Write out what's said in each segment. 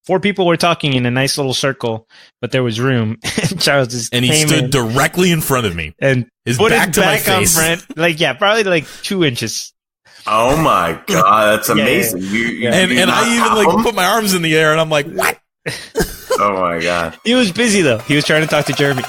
4 people were talking in a nice little circle, but there was room. Charles just and he came stood in directly in front of me and his put back his to my back face. on Brent. Like, yeah, probably like 2 inches. Oh my God, that's amazing. Yeah. And I even like put my arms in the air and I'm like, what? Oh my God. He was busy though. He was trying to talk to Jeremy.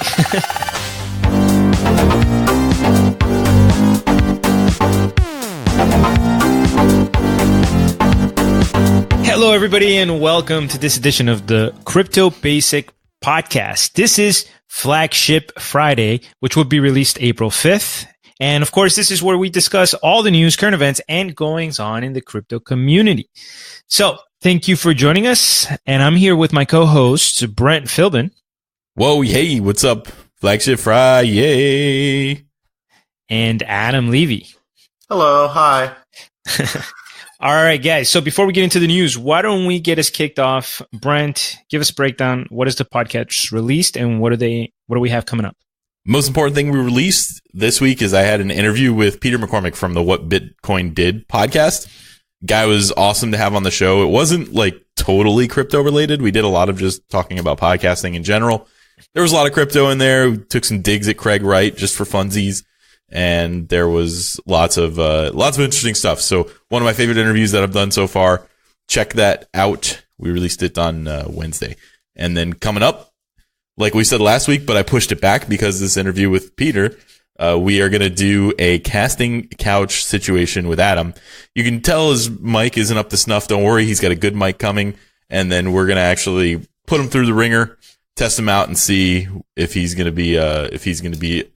Hello, everybody, and welcome to this edition of the Crypto Basic Podcast. This is Flagship Friday, which will be released April 5th. And of course, this is where we discuss all the news, current events, and goings on in the crypto community. So thank you for joining us. And I'm here with my co-hosts, Brent Philbin. Whoa, hey, what's up? Flagship Friday. And Adam Levy. Hello, hi. All right, guys. So before we get into the news, why don't we get us kicked off? Brent, give us a breakdown. What is the podcast released and what do we have coming up? Most important thing we released this week is I had an interview with Peter McCormick from the What Bitcoin Did podcast. Guy was awesome to have on the show. It wasn't like totally crypto related. We did a lot of just talking about podcasting in general. There was a lot of crypto in there. We took some digs at Craig Wright just for funsies. And there was lots of interesting stuff. So one of my favorite interviews that I've done so far. Check that out. We released it on Wednesday. And then coming up, like we said last week, but I pushed it back because of this interview with Peter, we are going to do a casting couch situation with Adam. You can tell his mic isn't up to snuff. Don't worry. He's got a good mic coming. And then we're going to actually put him through the ringer, test him out, and see if he's going to be a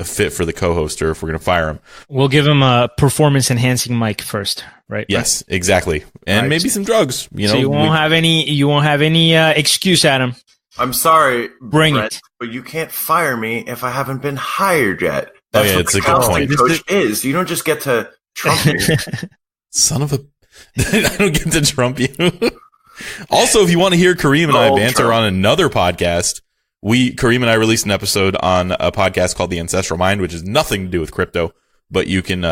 fit for the co-host or if we're going to fire him. We'll give him a performance enhancing mic first, right? Yes, exactly, and maybe some drugs. So you won't have any excuse, Adam. I'm sorry, Bring Brett, it. but you can't fire me if I haven't been hired yet. Oh, That's yeah, what it's the a good counseling point. coach is. You don't just get to trump me. Son of a... I don't get to trump you. Also, if you want to hear Kareem and I banter Trump. on another podcast, Kareem and I released an episode on a podcast called The Ancestral Mind, which has nothing to do with crypto, but you can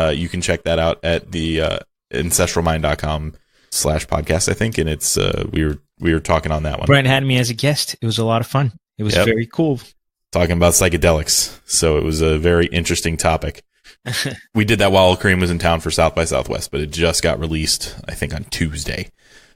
check that out at the ancestralmind.com/podcast, I think. And it's, we were talking on that one. Brent had me as a guest. It was a lot of fun. It was very cool. Talking about psychedelics. So it was a very interesting topic. We did that while Kareem was in town for South by Southwest, but it just got released, I think, on Tuesday.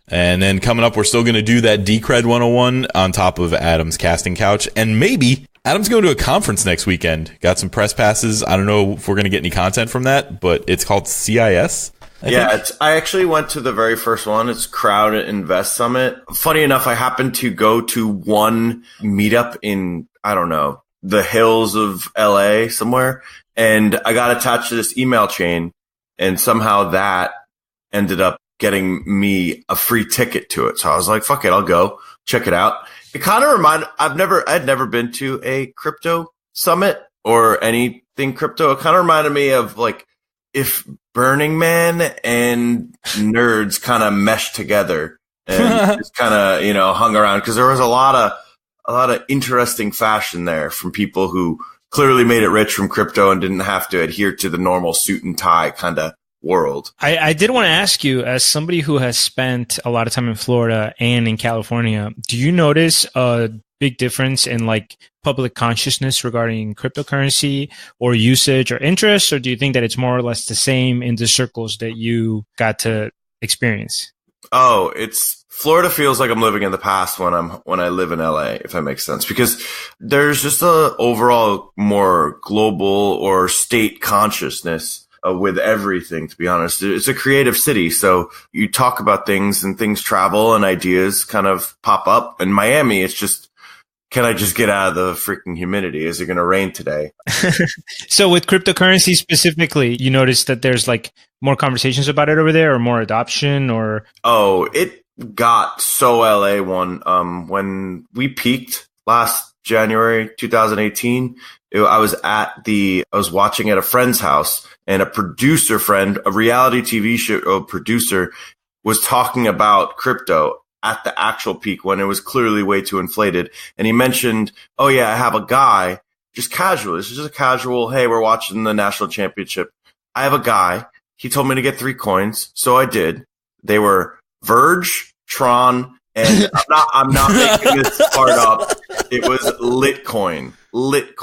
And then coming up, we're still going to do that Decred 101 on top of Adam's casting couch. And maybe Adam's going to a conference next weekend. Got some press passes. I don't know if we're going to get any content from that, but it's called CIS. I actually went to the very first one. It's Crowd Invest Summit. Funny enough, I happened to go to one meetup in, I don't know, the hills of LA somewhere. And I got attached to this email chain. And somehow that ended up getting me a free ticket to it. So I was like, fuck it, I'll go check it out. It kind of reminded, I'd never been to a crypto summit or anything crypto. It kind of reminded me of like if Burning Man and nerds kind of meshed together and just kind of, hung around. Cause there was a lot of interesting fashion there from people who clearly made it rich from crypto and didn't have to adhere to the normal suit and tie kind of world. I did want to ask you, as somebody who has spent a lot of time in Florida and in California, do you notice a big difference in like public consciousness regarding cryptocurrency or usage or interest, or do you think that it's more or less the same in the circles that you got to experience? Oh, Florida feels like I'm living in the past when I live in LA, if that makes sense, because there's just a overall more global or state consciousness with everything, to be honest. It's a creative city. So you talk about things and things travel and ideas kind of pop up. In Miami, it's just, can I just get out of the freaking humidity? Is it going to rain today? So with cryptocurrency specifically, you notice that there's like more conversations about it over there or more adoption or? Oh, it got so LA one. When we peaked last January 2018, I was watching at a friend's house, and a producer friend, a reality TV show producer, was talking about crypto at the actual peak when it was clearly way too inflated. And he mentioned, oh yeah, I have a guy, just casual. This is just a casual, hey, we're watching the national championship. I have a guy. He told me to get 3 coins. So I did. They were Verge, Tron, And I'm not making this part up. It was Litcoin. Lit.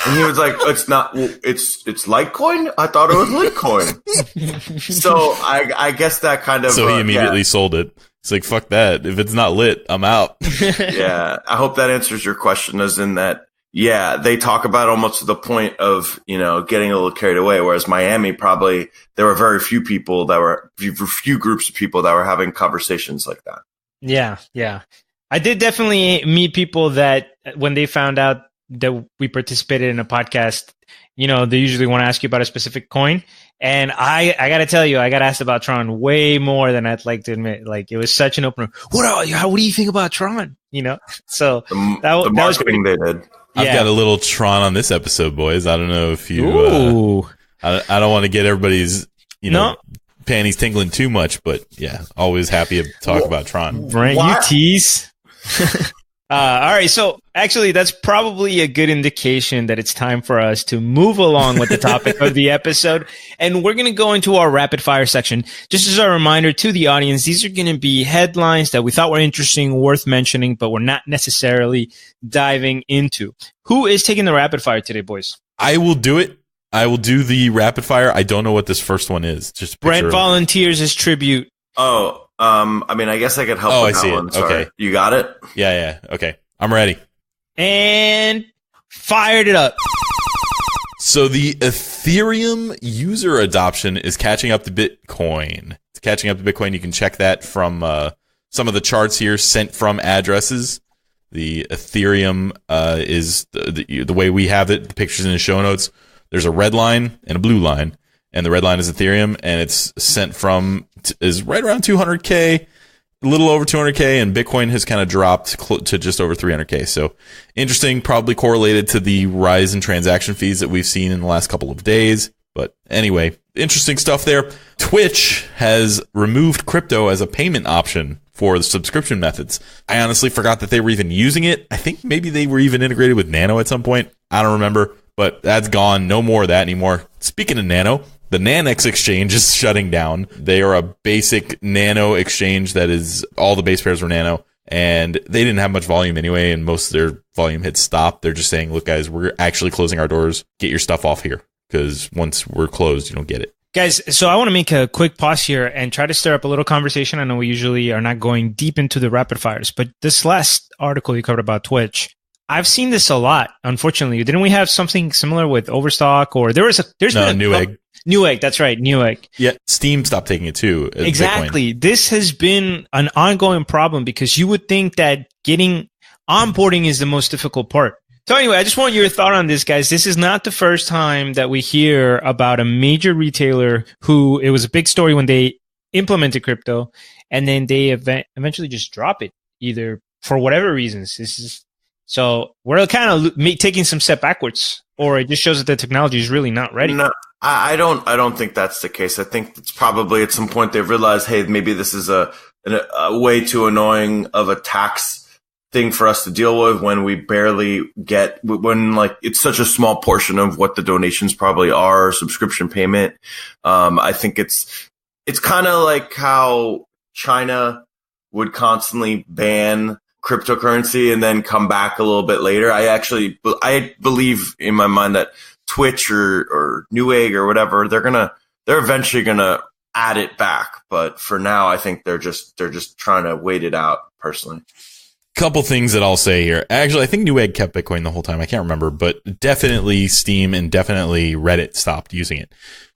And he was like, it's not, it's Litecoin? I thought it was Litcoin. So I guess that kind of. So he immediately sold it. It's like, fuck that. If it's not lit, I'm out. Yeah. I hope that answers your question, as in that, yeah, they talk about almost to the point of, getting a little carried away. Whereas Miami, probably there were very few people few groups of people that were having conversations like that. Yeah. Yeah. I did definitely meet people that when they found out that we participated in a podcast, they usually want to ask you about a specific coin. And I got to tell you, I got asked about Tron way more than I'd like to admit. Like, it was such an opener. What do you think about Tron? So the marketing they did. I've got a little Tron on this episode, boys. I don't know if you, I don't want to get everybody's, panties tingling too much, but yeah, always happy to talk about Tron. Brent, you tease. All right. So actually, that's probably a good indication that it's time for us to move along with the topic of the episode. And we're going to go into our rapid fire section. Just as a reminder to the audience, these are going to be headlines that we thought were interesting, worth mentioning, but we're not necessarily diving into. Who is taking the rapid fire today, boys? I will do it. I will do the rapid fire. I don't know what this first one is. Just Brent volunteers his tribute. Oh, I guess I could help with that one. Sorry. Okay. You got it? Yeah. Okay. I'm ready. And fired it up. So the Ethereum user adoption is catching up to Bitcoin. It's catching up to Bitcoin. You can check that from some of the charts here sent from addresses. The Ethereum is the way we have it. The pictures in the show notes. There's a red line and a blue line. And the red line is Ethereum, and it's sent from is right around 200K, a little over 200K, and Bitcoin has kind of dropped to just over 300K. So interesting, probably correlated to the rise in transaction fees that we've seen in the last couple of days. But anyway, interesting stuff there. Twitch has removed crypto as a payment option for the subscription methods. I honestly forgot that they were even using it. I think maybe they were even integrated with Nano at some point. I don't remember, but that's gone. No more of that anymore. Speaking of Nano, the Nanex exchange is shutting down. They are a basic Nano exchange that is all the base pairs were Nano, and they didn't have much volume anyway, and most of their volume had stopped. They're just saying, look, guys, we're actually closing our doors. Get your stuff off here, because once we're closed, you don't get it. Guys, so I want to make a quick pause here and try to stir up a little conversation. I know we usually are not going deep into the rapid fires, but this last article you covered about Twitch, I've seen this a lot, unfortunately. Didn't we have something similar with Overstock, or there's been Newegg. Newegg, that's right, Newegg. Yeah, Steam stopped taking it too. Exactly. Bitcoin. This has been an ongoing problem because you would think that getting onboarding is the most difficult part. So anyway, I just want your thought on this, guys. This is not the first time that we hear about a major retailer who, it was a big story when they implemented crypto, and then they eventually just drop it, either for whatever reasons. So we're kind of taking some step backwards, or it just shows that the technology is really not ready. No, I don't think that's the case. I think it's probably at some point they've realized, hey, maybe this is a way too annoying of a tax thing for us to deal with when we barely get, when like it's such a small portion of what the donations probably are, subscription payment. I think it's kind of like how China would constantly ban cryptocurrency and then come back a little bit later. I believe in my mind that Twitch or Newegg or whatever, they're eventually gonna add it back. But for now, I think they're just trying to wait it out personally. Couple things that I'll say here. Actually, I think Newegg kept Bitcoin the whole time. I can't remember, but definitely Steam and definitely Reddit stopped using it.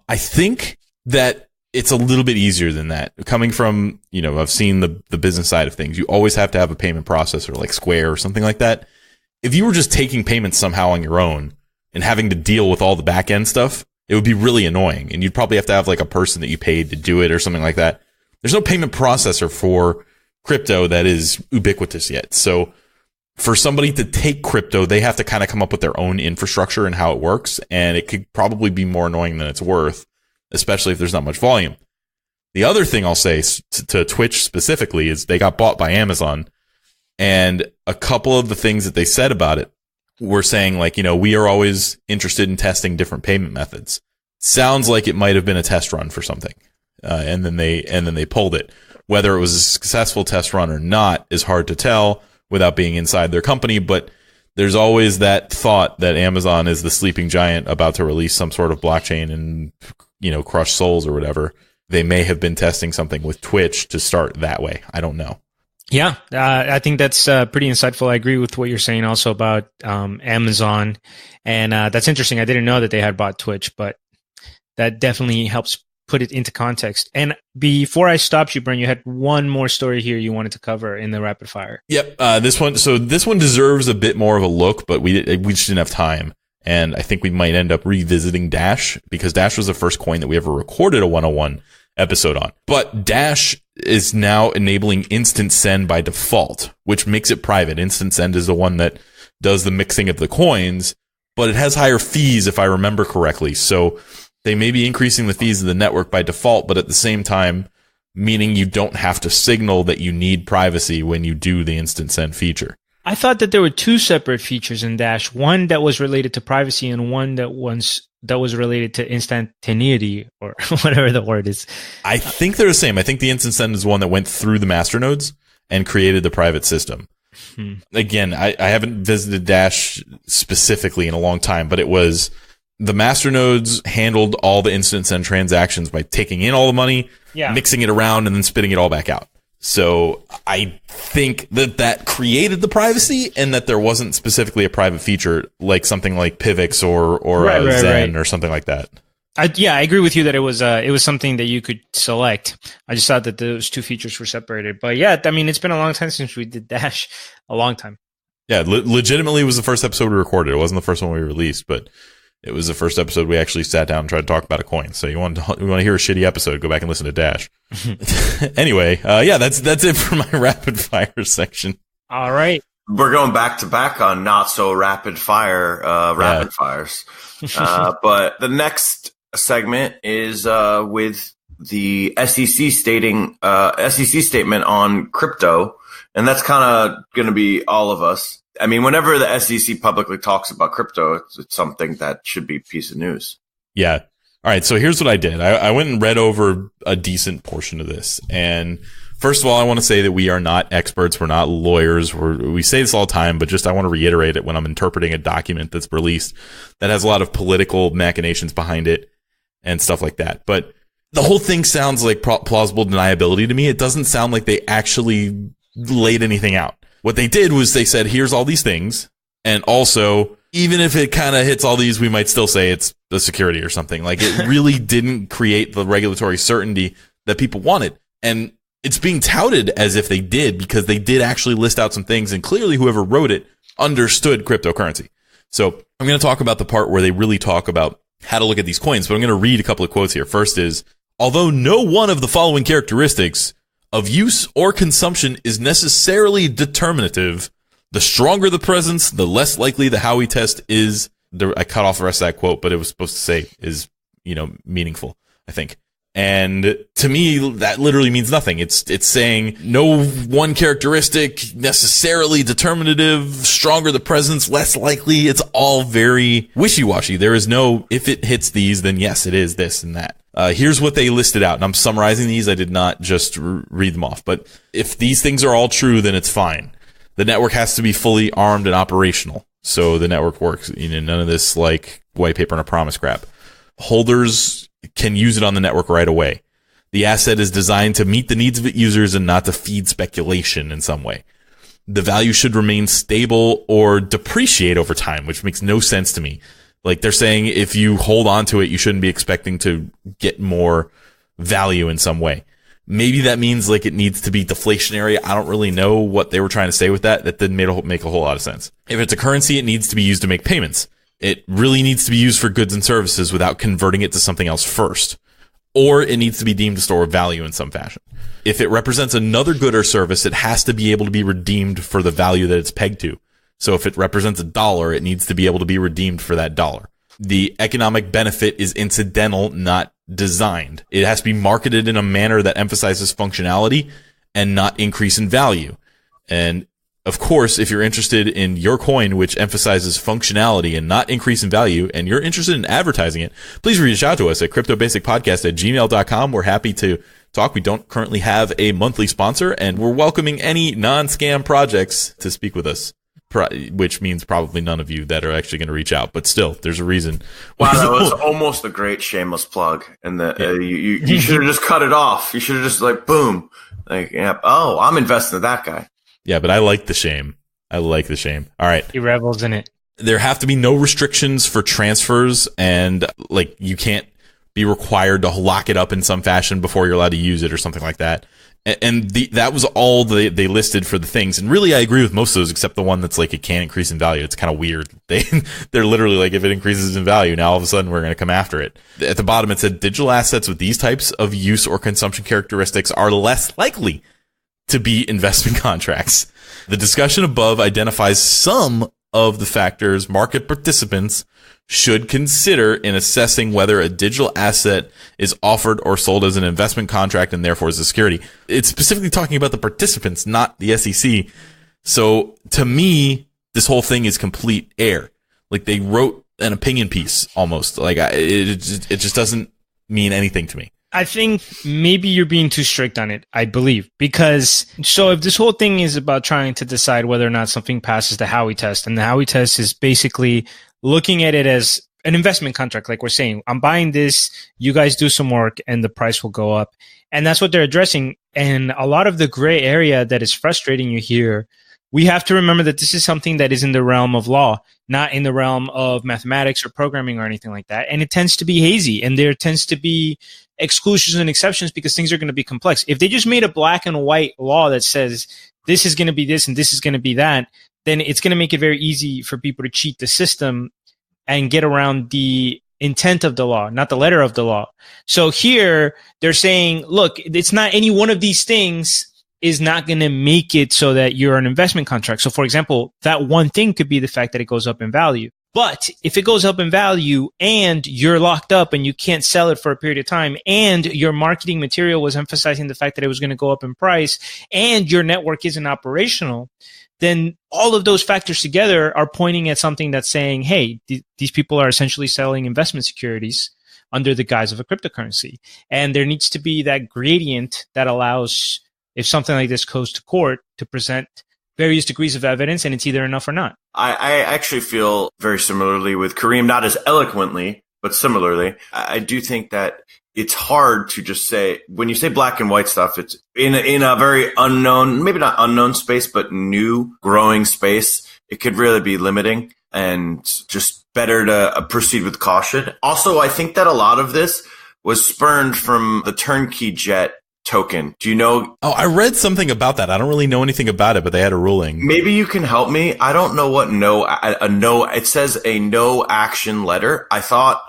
I think that it's a little bit easier than that. Coming from, I've seen the business side of things. You always have to have a payment processor like Square or something like that. If you were just taking payments somehow on your own and having to deal with all the back end stuff, it would be really annoying. And you'd probably have to have like a person that you paid to do it or something like that. There's no payment processor for crypto that is ubiquitous yet. So for somebody to take crypto, they have to kind of come up with their own infrastructure and how it works. And it could probably be more annoying than it's worth, especially if there's not much volume. The other thing I'll say to Twitch specifically is they got bought by Amazon. And a couple of the things that they said about it were saying like, we are always interested in testing different payment methods. Sounds like it might have been a test run for something. And then they pulled it. Whether it was a successful test run or not is hard to tell without being inside their company, but there's always that thought that Amazon is the sleeping giant about to release some sort of blockchain and, crush souls or whatever. They may have been testing something with Twitch to start that way. I don't know. Yeah, I think that's pretty insightful. I agree with what you're saying also about Amazon. And that's interesting. I didn't know that they had bought Twitch, but that definitely helps put it into context. And before I stopped you, Brent, you had one more story here you wanted to cover in the rapid fire. Yep. This one deserves a bit more of a look, but we just didn't have time. And I think we might end up revisiting Dash because Dash was the first coin that we ever recorded a 101 episode on. But Dash is now enabling instant send by default, which makes it private. Instant send is the one that does the mixing of the coins, but it has higher fees if I remember correctly. So they may be increasing the fees of the network by default, but at the same time, meaning you don't have to signal that you need privacy when you do the instant send feature. I thought that there were two separate features in Dash, one that was related to privacy and one that was related to instantaneity or whatever the word is. I think they're the same. I think the instant send is one that went through the masternodes and created the private system. Again, I haven't visited Dash specifically in a long time, but it was the masternodes handled all the instant send transactions by taking in all the money, mixing it around, and then spitting it all back out. So I think that created the privacy and that there wasn't specifically a private feature like something like Pivx or Zen or something like that. I agree with you that it was something that you could select. I just thought that those two features were separated. But yeah, I mean, it's been a long time since we did Dash, a long time. Yeah, legitimately it was the first episode we recorded. It wasn't the first one we released, but it was the first episode we actually sat down and tried to talk about a coin. So you want to hear a shitty episode, go back and listen to Dash. Anyway, that's it for my rapid fire section. All right. We're going back to back on not so rapid fire rapid fires. But the next segment is with the SEC statement on crypto, and that's kind of going to be all of us. I mean, whenever the SEC publicly talks about crypto, it's something that should be a piece of news. Yeah. All right. So here's what I did. I went and read over a decent portion of this. And first of all, I want to say that we are not experts. We're not lawyers. We say this all the time, but just I want to reiterate it when I'm interpreting a document that's released that has a lot of political machinations behind it and stuff like that. But the whole thing sounds like plausible deniability to me. It doesn't sound like they actually laid anything out. What they did was they said, here's all these things. And also, even if it kind of hits all these, we might still say it's the security or something. Like it really didn't create the regulatory certainty that people wanted. And it's being touted as if they did because they did actually list out some things. And clearly whoever wrote it understood cryptocurrency. So I'm going to talk about the part where they really talk about how to look at these coins. But I'm going to read a couple of quotes here. First is, although no one of the following characteristics of use or consumption is necessarily determinative, the stronger the presence, the less likely the Howey test is. I cut off the rest of that quote, but it was supposed to say is, meaningful, I think. And to me, that literally means nothing. It's saying no one characteristic necessarily determinative, stronger the presence, less likely. It's all very wishy-washy. There is no, if it hits these, then yes, it is this and that. Here's what they listed out, and I'm summarizing these. I did not just read them off, but if these things are all true, then it's fine. The network has to be fully armed and operational, so the network works. None of this like white paper and a promise crap. Holders can use it on the network right away. The asset is designed to meet the needs of its users and not to feed speculation in some way. The value should remain stable or depreciate over time, which makes no sense to me. Like they're saying if you hold on to it, you shouldn't be expecting to get more value in some way. Maybe that means like it needs to be deflationary. I don't really know what they were trying to say with that. That didn't make a whole lot of sense. If it's a currency, it needs to be used to make payments. It really needs to be used for goods and services without converting it to something else first. Or it needs to be deemed to store value in some fashion. If it represents another good or service, it has to be able to be redeemed for the value that it's pegged to. So if it represents $1, it needs to be able to be redeemed for that $1. The economic benefit is incidental, not designed. It has to be marketed in a manner that emphasizes functionality and not increase in value. And Of course, if you're interested in your coin, which emphasizes functionality and not increase in value, and you're interested in advertising it, please reach out to us at cryptobasicpodcast@gmail.com. We're happy to talk. We don't currently have a monthly sponsor, and we're welcoming any non-scam projects to speak with us, which means probably none of you that are actually going to reach out. But still, there's a reason. Wow, that was almost a great shameless plug. And you should have just cut it off. You should have just boom. Oh, I'm investing in that guy. Yeah, but I like the shame. All right. He revels in it. There have to be no restrictions for transfers, and you can't be required to lock it up in some fashion before you're allowed to use it or something like that. And that was all they listed for the things. And really, I agree with most of those, except the one that's it can't increase in value. It's kind of weird. They're literally if it increases in value, now all of a sudden we're going to come after it. At the bottom, it said digital assets with these types of use or consumption characteristics are less likely to be investment contracts. The discussion above identifies some of the factors market participants should consider in assessing whether a digital asset is offered or sold as an investment contract and therefore as a security. It's specifically talking about the participants, not the SEC. So to me, this whole thing is complete air. They wrote an opinion piece almost. It just doesn't mean anything to me. I think maybe you're being too strict on it, I believe, because if this whole thing is about trying to decide whether or not something passes the Howey test, and the Howey test is basically looking at it as an investment contract, like we're saying, I'm buying this, you guys do some work, and the price will go up. And that's what they're addressing. And a lot of the gray area that is frustrating you here, we have to remember that this is something that is in the realm of law, not in the realm of mathematics or programming or anything like that. And it tends to be hazy, and there tends to be exclusions and exceptions because things are going to be complex. If they just made a black and white law that says this is going to be this and this is going to be that, then it's going to make it very easy for people to cheat the system and get around the intent of the law, not the letter of the law. So here they're saying, look, it's not any one of these things is not going to make it so that you're an investment contract. So for example, that one thing could be the fact that it goes up in value. But if it goes up in value and you're locked up and you can't sell it for a period of time, and your marketing material was emphasizing the fact that it was going to go up in price, and your network isn't operational, then all of those factors together are pointing at something that's saying, hey, these people are essentially selling investment securities under the guise of a cryptocurrency. And there needs to be that gradient that allows, if something like this goes to court, to present various degrees of evidence, and it's either enough or not. I actually feel very similarly with Kareem, not as eloquently, but similarly. I do think that it's hard to just say, when you say black and white stuff, it's in a very unknown, maybe not unknown space, but new growing space. It could really be limiting, and just better to proceed with caution. Also, I think that a lot of this was spurned from the turnkey jet token. Do you know? Oh, I read something about that. I don't really know anything about it, but they had a ruling. Maybe you can help me. I don't know what it says a no action letter. I thought,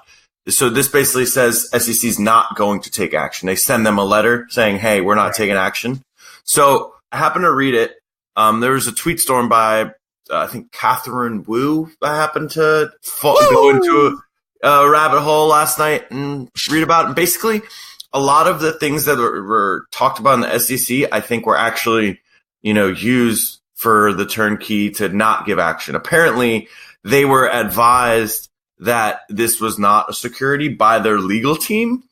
so this basically says SEC's not going to take action. They send them a letter saying, hey, we're not taking action. So I happened to read it. There was a tweet storm by, I think, Catherine Wu. I happened to go into a rabbit hole last night and read about it. And basically, a lot of the things that were talked about in the SEC, I think, were actually, used for the turnkey to not give action. Apparently, they were advised that this was not a security by their legal team.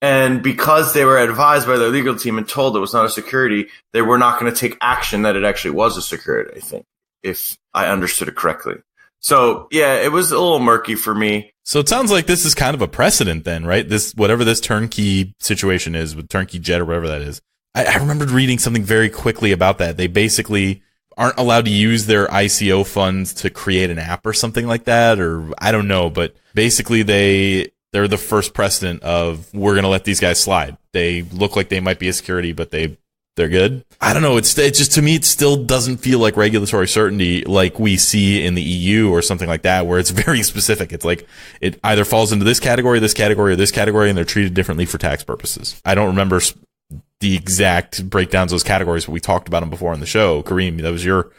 And because they were advised by their legal team and told it was not a security, they were not going to take action that it actually was a security, I think, if I understood it correctly. So, yeah, it was a little murky for me. So it sounds like this is kind of a precedent then, right? Whatever this turnkey situation is with turnkey jet or whatever that is. I remembered reading something very quickly about that. They basically aren't allowed to use their ICO funds to create an app or something like that, or I don't know, but basically they're the first precedent of, we're going to let these guys slide. They look like they might be a security, but they're good. I don't know. It's just, to me, it still doesn't feel like regulatory certainty like we see in the EU or something like that, where it's very specific. It's like it either falls into this category, or this category, and they're treated differently for tax purposes. I don't remember the exact breakdowns of those categories, but we talked about them before on the show. Kareem, that was your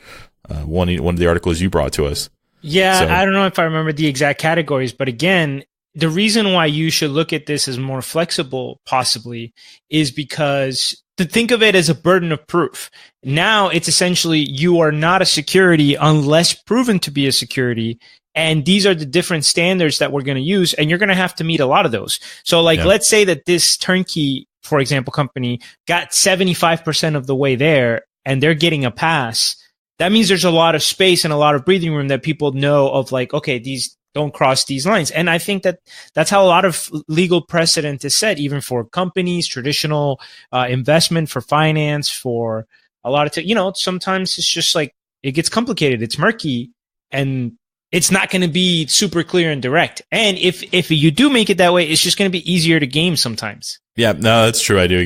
one of the articles you brought to us. Yeah, so. I don't know if I remember the exact categories, but again, the reason why you should look at this as more flexible, possibly, is because to think of it as a burden of proof. Now it's essentially you are not a security unless proven to be a security. And these are the different standards that we're going to use. And you're going to have to meet a lot of those. So let's say that this turnkey, for example, company got 75% of the way there and they're getting a pass. That means there's a lot of space and a lot of breathing room that people know of, like, okay, these don't cross these lines. And I think that that's how a lot of legal precedent is set, even for companies, traditional investment, for finance, for a lot of, sometimes it's just like it gets complicated. It's murky and it's not going to be super clear and direct. And if you do make it that way, it's just going to be easier to game sometimes. Yeah, no, that's true. I do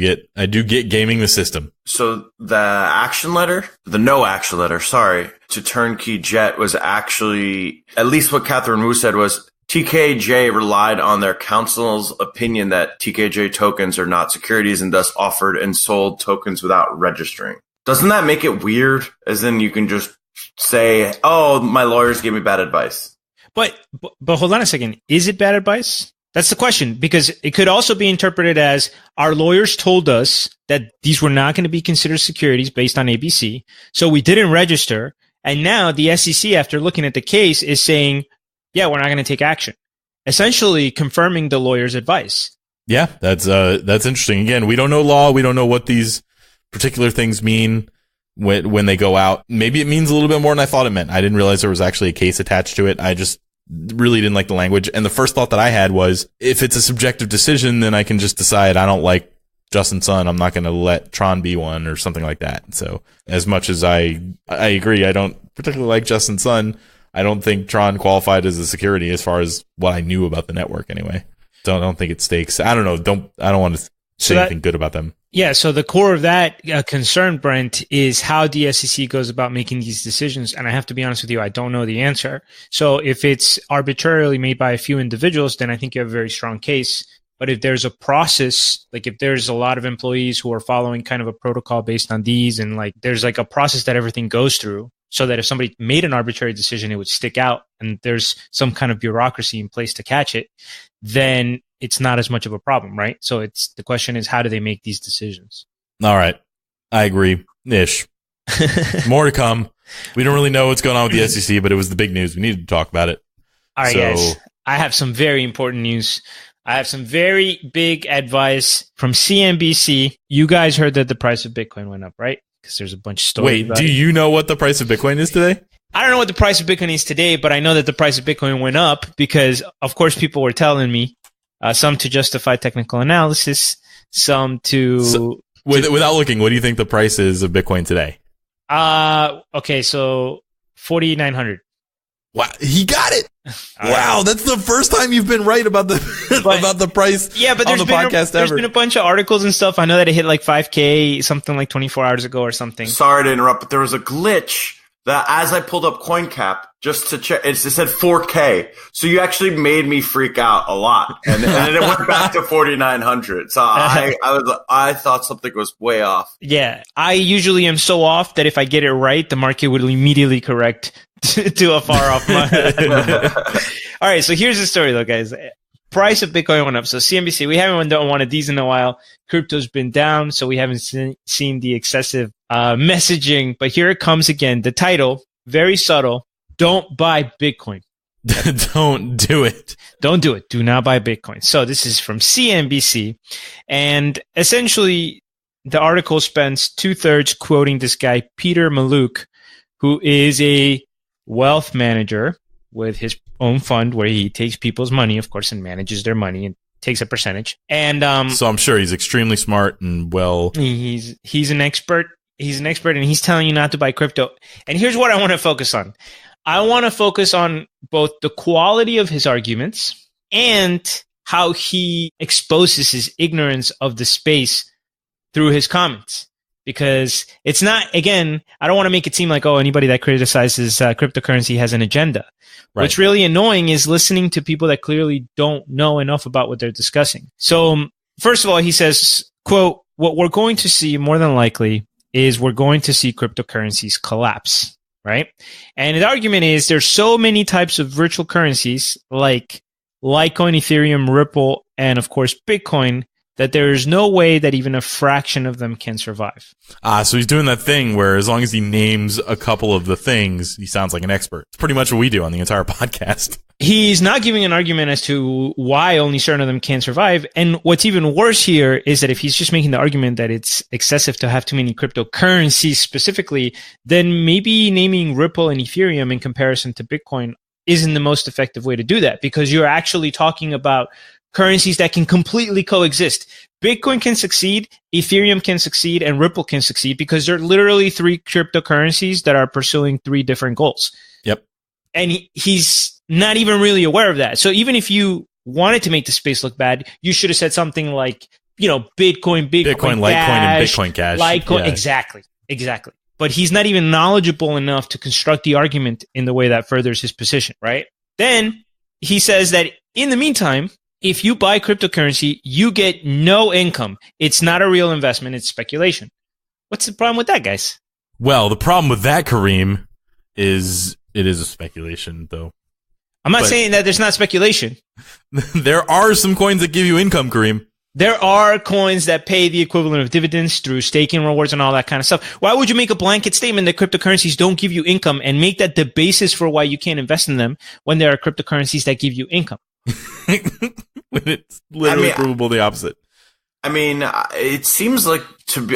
get gaming the system. So the no action letter, to Turnkey Jet was actually, at least what Catherine Wu said was, TKJ relied on their counsel's opinion that TKJ tokens are not securities and thus offered and sold tokens without registering. Doesn't that make it weird? As in you can just say, oh, my lawyers gave me bad advice. But hold on a second. Is it bad advice? That's the question, because it could also be interpreted as our lawyers told us that these were not going to be considered securities based on ABC. So we didn't register. And now the SEC, after looking at the case, is saying, yeah, we're not going to take action. Essentially confirming the lawyer's advice. Yeah, that's interesting. Again, we don't know law. We don't know what these particular things mean when they go out. Maybe it means a little bit more than I thought it meant. I didn't realize there was actually a case attached to it. I just really didn't like the language. And the first thought that I had was, if it's a subjective decision, then I can just decide I don't like Justin Sun. I'm not going to let Tron be one or something like that. So as much as I agree, I don't particularly like Justin Sun. I don't think Tron qualified as a security as far as what I knew about the network anyway. Don't think it stakes. I don't know. I don't want to say anything good about them. Yeah, so the core of that concern, Brent, is how the SEC goes about making these decisions. And I have to be honest with you, I don't know the answer. So if it's arbitrarily made by a few individuals, then I think you have a very strong case. But if there's a process, like if there's a lot of employees who are following kind of a protocol based on these, and like there's like a process that everything goes through, so that if somebody made an arbitrary decision, it would stick out and there's some kind of bureaucracy in place to catch it, then it's not as much of a problem, right? So the question is, how do they make these decisions? All right. I agree. Ish. More to come. We don't really know what's going on with the SEC, but it was the big news. We needed to talk about it. All right, guys. I have some very important news. I have some very big advice from CNBC. You guys heard that the price of Bitcoin went up, right? Because there's a bunch of stories. Wait, do you know what the price of Bitcoin is today? I don't know what the price of Bitcoin is today, but I know that the price of Bitcoin went up because, of course, people were telling me, some to justify technical analysis, some to... Without looking, what do you think the price is of Bitcoin today? Okay, so 4,900. Wow, he got it! Wow, that's the first time you've been right about the about the price. Yeah, but there's been a bunch of articles and stuff. I know that it hit like 5K something like 24 hours ago or something. Sorry to interrupt, but there was a glitch that as I pulled up CoinCap just to check, it said 4K. So you actually made me freak out a lot, and then it went back to 4,900. So I thought something was way off. Yeah, I usually am so off that if I get it right, the market would immediately correct to a far off mark. All right, so here's the story, though, guys. Price of Bitcoin went up. So CNBC, we haven't done one of these in a while. Crypto's been down, so we haven't seen the excessive messaging. But here it comes again. The title, very subtle. Don't buy Bitcoin. Don't do it. Don't do it. Do not buy Bitcoin. So this is from CNBC. And essentially, the article spends 2/3 quoting this guy, Peter Mallouk, who is a wealth manager with his own fund where he takes people's money, of course, and manages their money and takes a percentage. And so I'm sure he's extremely smart and well. He's an expert. He's an expert, and he's telling you not to buy crypto. And here's what I want to focus on. I want to focus on both the quality of his arguments and how he exposes his ignorance of the space through his comments. Because it's not, again, I don't want to make it seem like, oh, anybody that criticizes cryptocurrency has an agenda. Right. What's really annoying is listening to people that clearly don't know enough about what they're discussing. So, first of all, he says, quote, what we're going to see more than likely is we're going to see cryptocurrencies collapse, right? And the argument is there's so many types of virtual currencies like Litecoin, Ethereum, Ripple, and of course, Bitcoin, that there is no way that even a fraction of them can survive. So he's doing that thing where as long as he names a couple of the things, he sounds like an expert. It's pretty much what we do on the entire podcast. He's not giving an argument as to why only certain of them can survive. And what's even worse here is that if he's just making the argument that it's excessive to have too many cryptocurrencies specifically, then maybe naming Ripple and Ethereum in comparison to Bitcoin isn't the most effective way to do that, because you're actually talking about currencies that can completely coexist. Bitcoin can succeed, Ethereum can succeed, and Ripple can succeed because they're literally three cryptocurrencies that are pursuing three different goals. Yep. And he's not even really aware of that. So even if you wanted to make the space look bad, you should have said something like, Bitcoin, Litecoin, and Bitcoin Cash. Litecoin, yeah. Exactly. But he's not even knowledgeable enough to construct the argument in the way that furthers his position, right? Then he says that in the meantime, if you buy cryptocurrency, you get no income. It's not a real investment. It's speculation. What's the problem with that, guys? Well, the problem with that, Kareem, is it is a speculation, though. I'm not saying that there's not speculation. There are some coins that give you income, Kareem. There are coins that pay the equivalent of dividends through staking rewards and all that kind of stuff. Why would you make a blanket statement that cryptocurrencies don't give you income and make that the basis for why you can't invest in them when there are cryptocurrencies that give you income? When it's literally provable the opposite. I mean, it seems like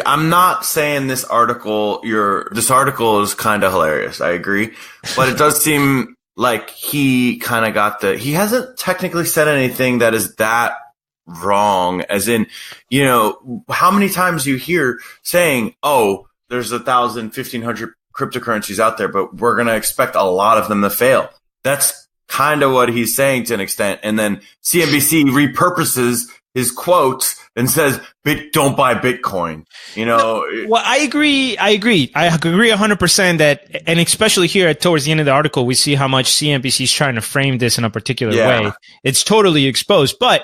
I'm not saying this article is kind of hilarious. I agree. But it does seem like he kind of he hasn't technically said anything that is that wrong, as in, how many times you hear saying, oh, there's 1,000, 1,500 cryptocurrencies out there, but we're going to expect a lot of them to fail. That's kind of what he's saying to an extent. And then CNBC repurposes his quote and says, don't buy Bitcoin. Well, I agree. I agree 100% that, and especially here towards the end of the article, we see how much CNBC is trying to frame this in a particular way. It's totally exposed. But,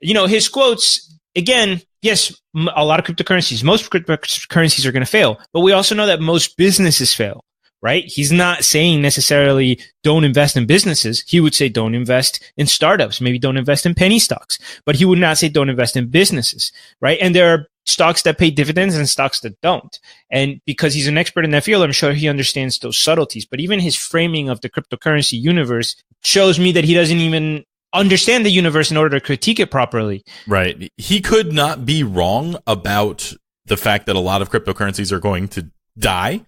his quotes, again, yes, a lot of cryptocurrencies, most cryptocurrencies are going to fail, but we also know that most businesses fail. Right? He's not saying necessarily don't invest in businesses. He would say don't invest in startups. Maybe don't invest in penny stocks. But he would not say don't invest in businesses. Right? And there are stocks that pay dividends and stocks that don't. And because he's an expert in that field, I'm sure he understands those subtleties. But even his framing of the cryptocurrency universe shows me that he doesn't even understand the universe in order to critique it properly. Right. He could not be wrong about the fact that a lot of cryptocurrencies are going to die,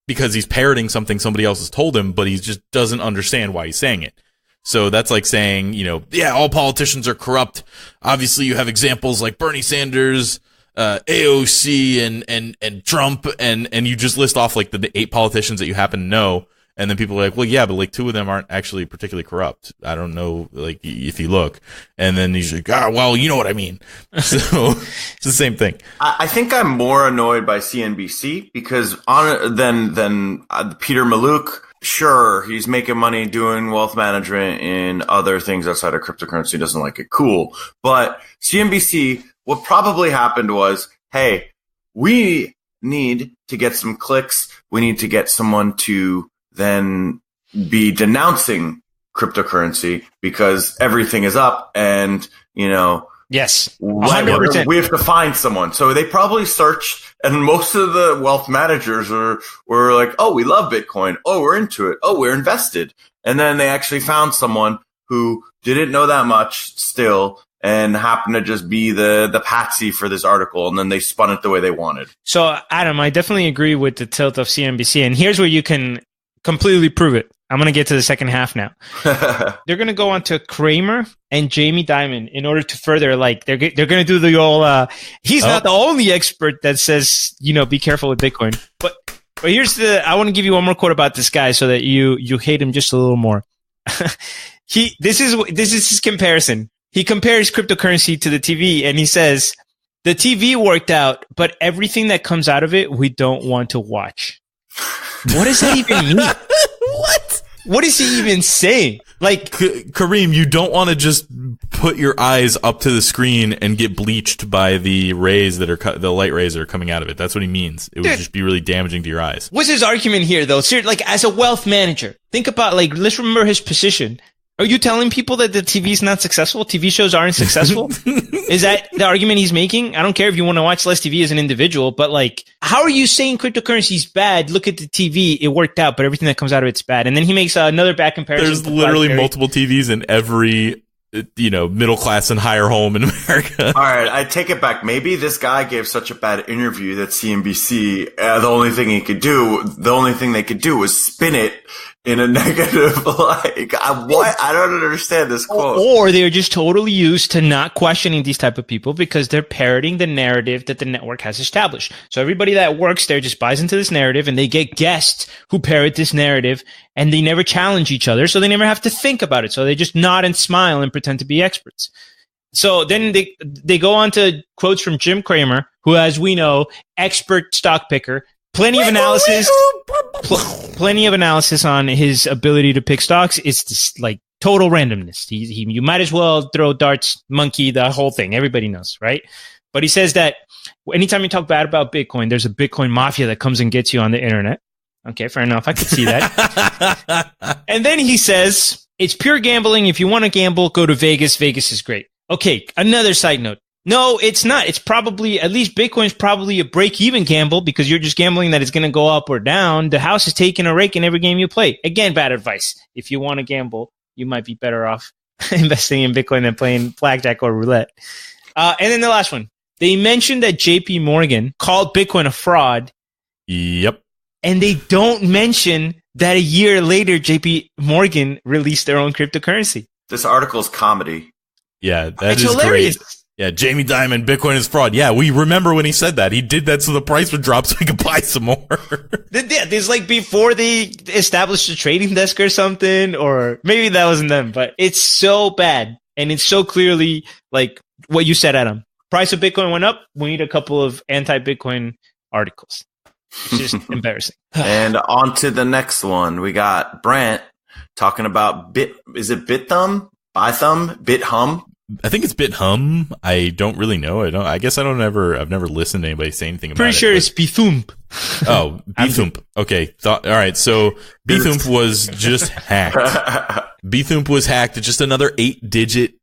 because he's parroting something somebody else has told him, but he just doesn't understand why he's saying it. So that's like saying, all politicians are corrupt. Obviously, you have examples like Bernie Sanders, AOC, and Trump, and you just list off like the 8 politicians that you happen to know. And then people are like, well, yeah, but like 2 of them aren't actually particularly corrupt. I don't know, like if you look. And then he's like, well, you know what I mean. So it's the same thing. I think I'm more annoyed by CNBC because than Peter Mallouk. Sure, he's making money doing wealth management and other things outside of cryptocurrency. Doesn't like it. Cool. But CNBC, what probably happened was, hey, we need to get some clicks. We need to get someone to then be denouncing cryptocurrency because everything is up and, yes, 100%. We have to find someone. So they probably searched, and most of the wealth managers were like, oh, we love Bitcoin. Oh, we're into it. Oh, we're invested. And then they actually found someone who didn't know that much still and happened to just be the patsy for this article. And then they spun it the way they wanted. So, Adam, I definitely agree with the tilt of CNBC. And here's where you can completely prove it. I'm going to get to the second half now. They're going to go on to Cramer and Jamie Dimon in order to further, they're going to do the old, he's not the only expert that says, be careful with Bitcoin. But I want to give you one more quote about this guy so that you hate him just a little more. This is his comparison. He compares cryptocurrency to the TV and he says, the TV worked out, but everything that comes out of it, we don't want to watch. What does that even mean? What? What is he even saying? Kareem, you don't want to just put your eyes up to the screen and get bleached by the rays the light rays that are coming out of it. That's what he means. It would just be really damaging to your eyes. What's his argument here, though? Seriously, as a wealth manager, think about, let's remember his position. Are you telling people that the TV is not successful? TV shows aren't successful? Is that the argument he's making? I don't care if you want to watch less TV as an individual, but like, how are you saying cryptocurrency is bad? Look at the TV. It worked out, but everything that comes out of it's bad. And then he makes another bad comparison. There's literally multiple TVs in every, middle class and higher home in America. All right, I take it back. Maybe this guy gave such a bad interview that CNBC, the only thing they could do was spin it in a negative, like, what? I don't understand this quote. Or they're just totally used to not questioning these type of people because they're parroting the narrative that the network has established. So everybody that works there just buys into this narrative, and they get guests who parrot this narrative, and they never challenge each other, so they never have to think about it. So they just nod and smile and pretend to be experts. So then they go on to quotes from Jim Cramer, who, as we know, expert stock picker, plenty of analysis on his ability to pick stocks. It's just like total randomness. You might as well throw darts, monkey, the whole thing. Everybody knows, right? But he says that anytime you talk bad about Bitcoin, there's a Bitcoin mafia that comes and gets you on the internet. Okay, fair enough. I could see that. And then he says, it's pure gambling. If you want to gamble, go to Vegas. Vegas is great. Okay, another side note. No, it's not. It's probably, at least Bitcoin's probably a break-even gamble because you're just gambling that it's going to go up or down. The house is taking a rake in every game you play. Again, bad advice. If you want to gamble, you might be better off investing in Bitcoin than playing blackjack or roulette. And then the last one. They mentioned that JP Morgan called Bitcoin a fraud. Yep. And they don't mention that a year later, JP Morgan released their own cryptocurrency. This article's comedy. Yeah, that it's is hilarious. Great. Yeah, Jamie Dimon, Bitcoin is fraud. Yeah, we remember when he said that. He did that so the price would drop so we could buy some more. Yeah, this like before they established a trading desk or something, or maybe that wasn't them, but it's so bad. And it's so clearly like what you said, Adam. Price of Bitcoin went up. We need a couple of anti-Bitcoin articles. It's just embarrassing. And on to the next one. We got Brent talking about is it Bithumb? Bithumb? I think it's Bithumb. I don't really know. I've never listened to anybody say anything about it. Pretty sure it's Bithumb. Oh, Bithumb. Okay. All right. So Bithumb was just hacked. Bithumb was hacked. Just another 8-digit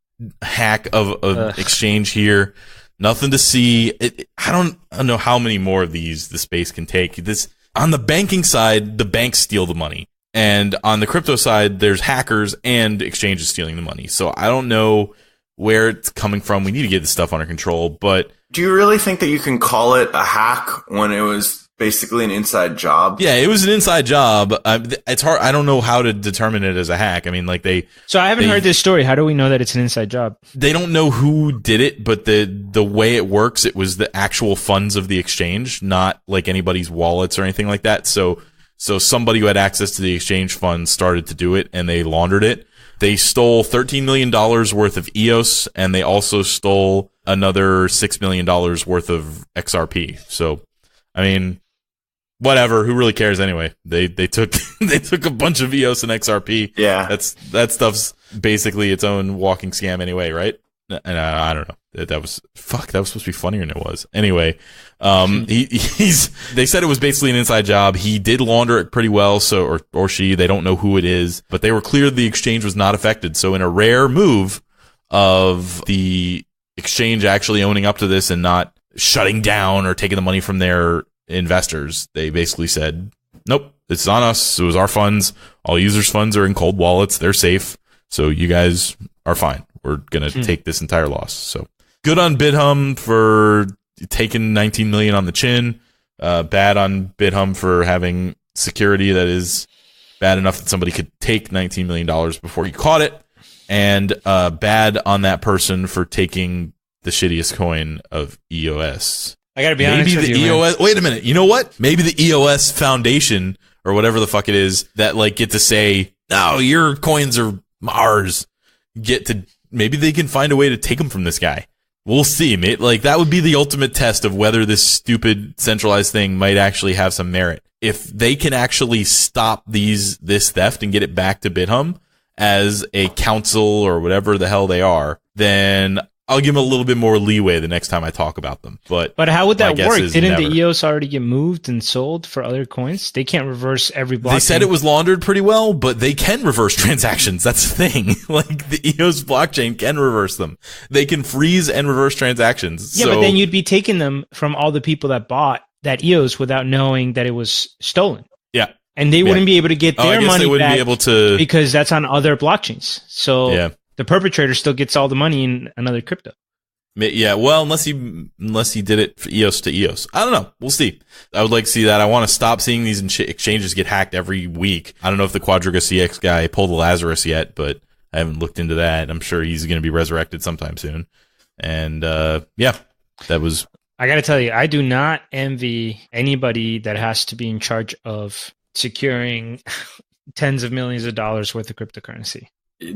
hack of exchange here. Nothing to see. I don't know how many more of these the space can take. This on the banking side, the banks steal the money. And on the crypto side, there's hackers and exchanges stealing the money. So I don't know where it's coming from. We need to get this stuff under control, but do you really think that you can call it a hack when it was basically an inside job? Yeah, it was an inside job. It's hard. I don't know how to determine it as a hack. I mean, like So I haven't heard this story. How do we know that it's an inside job? They don't know who did it, but the way it works, it was the actual funds of the exchange, not like anybody's wallets or anything like that. So somebody who had access to the exchange funds started to do it, and they laundered it. They stole $13 million worth of EOS, and they also stole another $6 million worth of XRP. So, I mean, whatever. Who really cares anyway? They took a bunch of EOS and XRP. Yeah, that stuff's basically its own walking scam anyway, right? And I don't know. That was supposed to be funnier than it was. Anyway, they said it was basically an inside job. He did launder it pretty well. So, or she, they don't know who it is, but they were clear the exchange was not affected. So in a rare move of the exchange actually owning up to this and not shutting down or taking the money from their investors, they basically said, nope, it's on us. It was our funds. All users' funds are in cold wallets. They're safe. So you guys are fine. We're going to take this entire loss. So good on Bithumb for taking 19 million on the chin. Bad on Bithumb for having security that is bad enough that somebody could take $19 million before you caught it. And bad on that person for taking the shittiest coin of EOS. I got to be honest with you, EOS, wait a minute. You know what? Maybe the EOS Foundation or whatever the fuck it is that like get to say, no, your coins are ours. Maybe they can find a way to take them from this guy. We'll see, mate. Like that would be the ultimate test of whether this stupid centralized thing might actually have some merit. If they can actually stop this theft and get it back to Bithumb as a council or whatever the hell they are, then I'll give them a little bit more leeway the next time I talk about them. But how would that work? Didn't never. the EOS already get moved and sold for other coins? They can't reverse every blockchain. They said it was laundered pretty well, but they can reverse transactions. That's the thing. Like the EOS blockchain can reverse them. They can freeze and reverse transactions. Yeah, but then you'd be taking them from all the people that bought that EOS without knowing that it was stolen. Yeah. And they wouldn't be able to get their money back be able to, because that's on other blockchains. So the perpetrator still gets all the money in another crypto. Yeah, well, unless he did it for EOS to EOS. I don't know. We'll see. I would like to see that. I want to stop seeing these exchanges get hacked every week. I don't know if the Quadriga CX guy pulled the Lazarus yet, but I haven't looked into that. I'm sure he's going to be resurrected sometime soon. And that was... I got to tell you, I do not envy anybody that has to be in charge of securing tens of millions of dollars worth of cryptocurrency.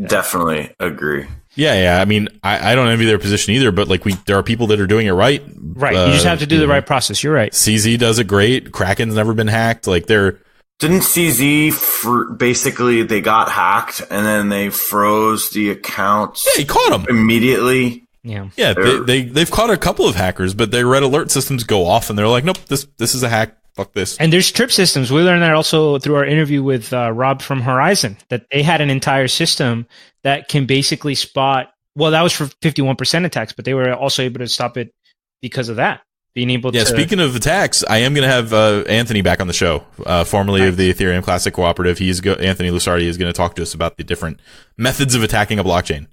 Definitely agree. Yeah. I mean, I don't envy their position either, but like there are people that are doing it right. Right. You just have to do the right process. You're right. CZ does it great. Kraken's never been hacked. Like didn't CZ basically they got hacked and then they froze the accounts? Yeah, he caught them immediately. Yeah. Yeah. They've caught a couple of hackers, but their red alert systems go off and they're like, nope, this is a hack. Fuck this. And there's trip systems. We learned that also through our interview with Rob from Horizon, that they had an entire system that can basically spot, well, that was for 51% attacks, but they were also able to stop it because of that. Being able to... Yeah, speaking of attacks, I am going to have Anthony back on the show, formerly of the Ethereum Classic Cooperative. Anthony Lusardi is going to talk to us about the different methods of attacking a blockchain.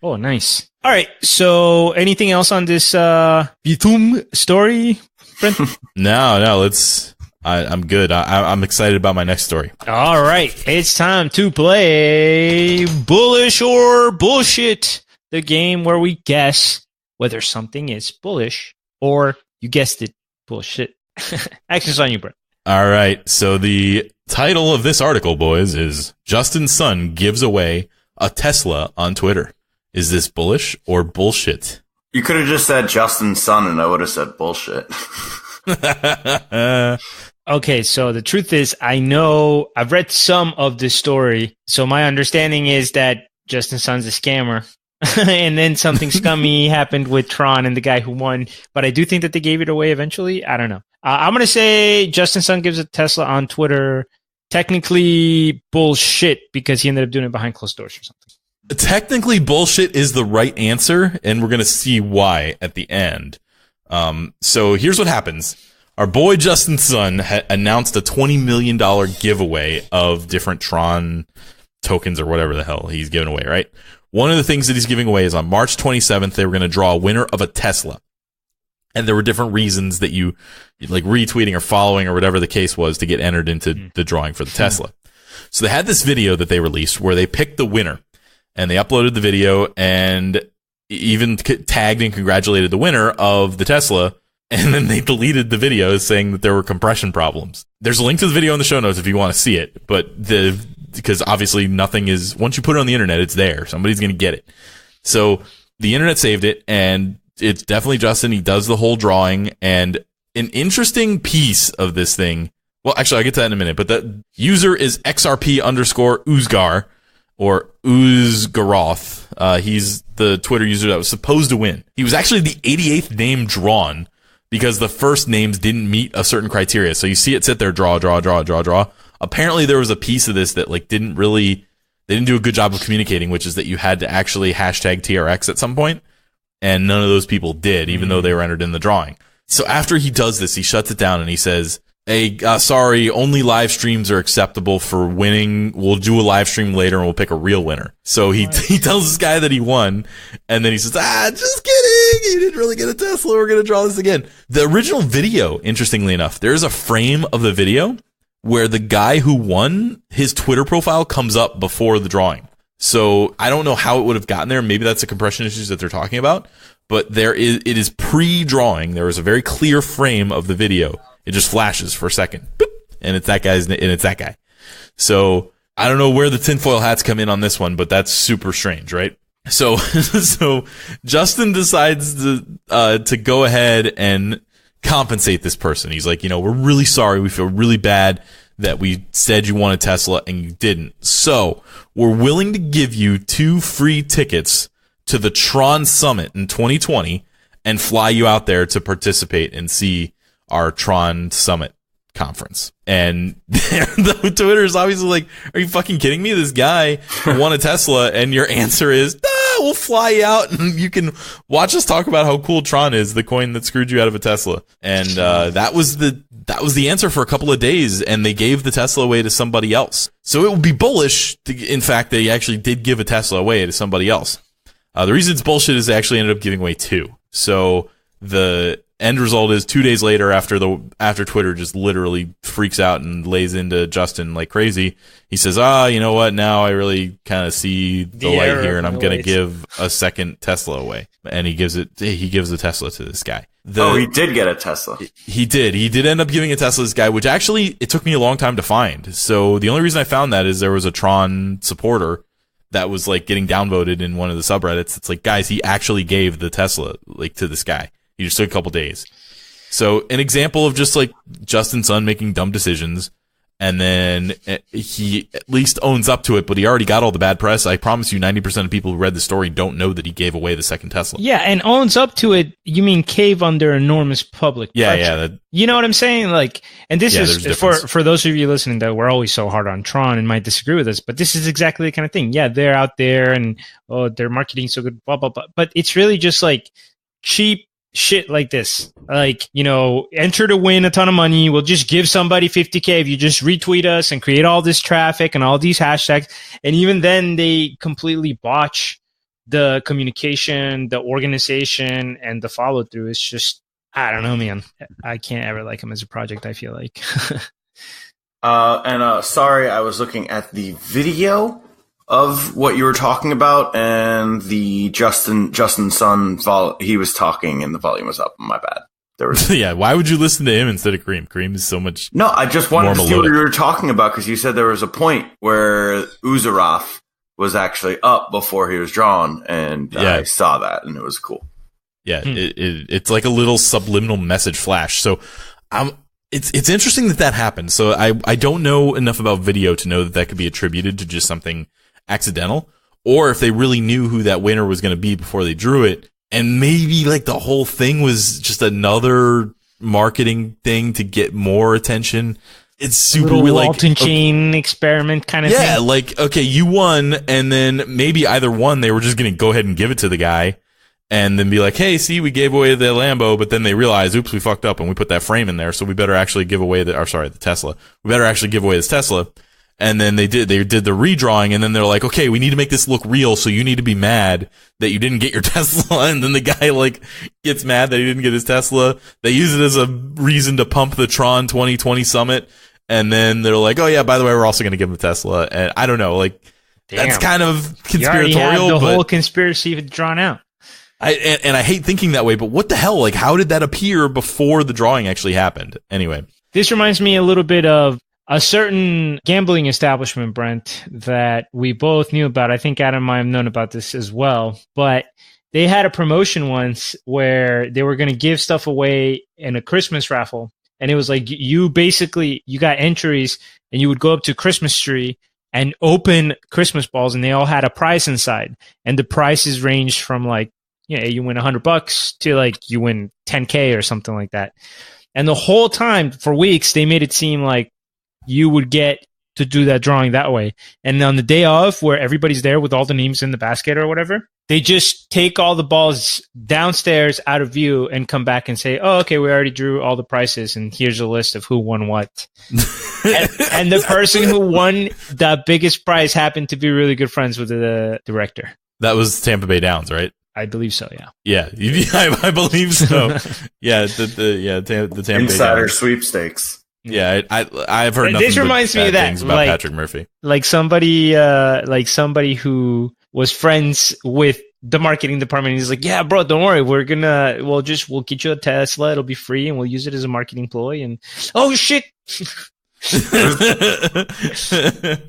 Oh, nice. All right. So anything else on this Bithumb story, Brent? No, I'm good. I'm excited about my next story. All right. It's time to play Bullish or Bullshit, the game where we guess whether something is bullish or, you guessed it, bullshit. Action's on you, Brent. All right. So the title of this article, boys, is Justin's son gives away a Tesla on Twitter. Is this bullish or bullshit? You could have just said Justin's son and I would have said bullshit. Okay, so the truth is, I've read some of this story. So my understanding is that Justin's son's a scammer. And then something scummy happened with Tron and the guy who won. But I do think that they gave it away eventually. I don't know. I'm going to say Justin's son gives a Tesla on Twitter. Technically bullshit because he ended up doing it behind closed doors or something. Technically, bullshit is the right answer, and we're going to see why at the end. So here's what happens. Our boy Justin's son announced a $20 million giveaway of different Tron tokens or whatever the hell he's giving away, right? One of the things that he's giving away is on March 27th, they were going to draw a winner of a Tesla. And there were different reasons that you like retweeting or following or whatever the case was to get entered into the drawing for the Tesla. So they had this video that they released where they picked the winner. And they uploaded the video and even tagged and congratulated the winner of the Tesla. And then they deleted the video saying that there were compression problems. There's a link to the video in the show notes if you want to see it. But because obviously nothing is, once you put it on the internet, it's there. Somebody's going to get it. So the internet saved it, and it's definitely Justin. He does the whole drawing. And an interesting piece of this thing, well, actually, I'll get to that in a minute. But the user is XRP_Uzgar. Or Uzgaroth. He's the Twitter user that was supposed to win. He was actually the 88th name drawn because the first names didn't meet a certain criteria. So you see it sit there, draw. Apparently there was a piece of this that they didn't do a good job of communicating, which is that you had to actually hashtag TRX at some point, and none of those people did, even though they were entered in the drawing. So after he does this, he shuts it down and he says, hey, sorry, only live streams are acceptable for winning. We'll do a live stream later and we'll pick a real winner. So he tells this guy that he won, and then he says, just kidding. You didn't really get a Tesla. We're going to draw this again. The original video, interestingly enough, there's a frame of the video where the guy who won, his Twitter profile comes up before the drawing. So I don't know how it would have gotten there. Maybe that's the compression issues that they're talking about, but it is pre-drawing. There is a very clear frame of the video. It just flashes for a second, boop, and it's that guy. So I don't know where the tinfoil hats come in on this one, but that's super strange, right? So Justin decides to go ahead and compensate this person. He's like, we're really sorry. We feel really bad that we said you want a Tesla and you didn't. So we're willing to give you 2 free tickets to the Tron Summit in 2020 and fly you out there to participate and see our Tron Summit conference. And the Twitter is obviously like, are you fucking kidding me? This guy won a Tesla, and your answer is, we'll fly you out and you can watch us talk about how cool Tron is, the coin that screwed you out of a Tesla. And that was the answer for a couple of days, and they gave the Tesla away to somebody else. So it would be bullish. In fact, they actually did give a Tesla away to somebody else. The reason it's bullshit is they actually ended up giving away 2. So the end result is 2 days later, after Twitter just literally freaks out and lays into Justin like crazy, he says, you know what? Now I really kind of see the light here, and I'm going to give a second Tesla away. And he gives the Tesla to this guy. He did get a Tesla. He did end up giving a Tesla to this guy, which actually, it took me a long time to find. So the only reason I found that is there was a Tron supporter that was like getting downvoted in one of the subreddits. It's like, guys, he actually gave the Tesla like to this guy. He just took a couple days. So an example of just like Justin Sun making dumb decisions, and then he at least owns up to it, but he already got all the bad press. I promise you 90% of people who read the story don't know that he gave away the second Tesla. Yeah, and owns up to it, you mean cave under enormous public pressure. Yeah. You know what I'm saying? Like, and this is for those of you listening that we're always so hard on Tron and might disagree with us, but this is exactly the kind of thing. Yeah, they're out there and their marketing so good, blah, blah, blah. But it's really just like cheap shit like this, like, enter to win a ton of money. We'll just give somebody $50K if you just retweet us and create all this traffic and all these hashtags. And even then they completely botch the communication, the organization, and the follow through. It's just, I don't know, man. I can't ever like them as a project, I feel like. Sorry, I was looking at the video of what you were talking about, and the Justin Sun, he was talking and the volume was up. My bad. There was yeah. Why would you listen to him instead of Cream? Cream is so much. No, I just wanted to see what you were talking about, because you said there was a point where Uzaroff was actually up before he was drawn, and I saw that, and it was cool. Yeah, it's like a little subliminal message flash. So, it's interesting that happened. So I don't know enough about video to know that could be attributed to just something accidental, or if they really knew who that winner was going to be before they drew it, and maybe like the whole thing was just another marketing thing to get more attention. It's super weird, like Walton chain experiment kind of thing. Yeah, like, okay, you won, and then maybe either one, they were just going to go ahead and give it to the guy, and then be like, hey, see, we gave away the Lambo, but then they realized, oops, we fucked up, and we put that frame in there, so we better actually give away the Tesla. We better actually give away this Tesla. And then they did the redrawing, and then they're like, okay, we need to make this look real, so you need to be mad that you didn't get your Tesla. And then the guy like gets mad that he didn't get his Tesla. They use it as a reason to pump the Tron 2020 summit. And then they're like, oh yeah, by the way, we're also going to give him a Tesla. And I don't know, like, that's kind of conspiratorial. You already have the whole conspiracy drawn out. I hate thinking that way, but what the hell? Like, how did that appear before the drawing actually happened? Anyway. This reminds me a little bit of a certain gambling establishment, Brent, that we both knew about. I think Adam might have known about this as well. But they had a promotion once where they were going to give stuff away in a Christmas raffle. And it was like you got entries, and you would go up to Christmas tree and open Christmas balls, and they all had a prize inside. And the prices ranged from like, you win $100 to like you win $10K or something like that. And the whole time for weeks, they made it seem like you would get to do that drawing that way. And on the day of, where everybody's there with all the names in the basket or whatever, they just take all the balls downstairs out of view and come back and say, oh, okay, we already drew all the prices, and here's a list of who won what. and the person who won the biggest prize happened to be really good friends with the director. That was Tampa Bay Downs, right? I believe so, yeah. Yeah, I believe so. Yeah, the Tampa Bay Insider Downs. Sweepstakes. Yeah, I've heard nothing this reminds me of that things about Patrick Murphy. Like somebody who was friends with the marketing department. He's like, yeah, bro, don't worry, we'll get you a Tesla, it'll be free, and we'll use it as a marketing ploy. And oh shit. It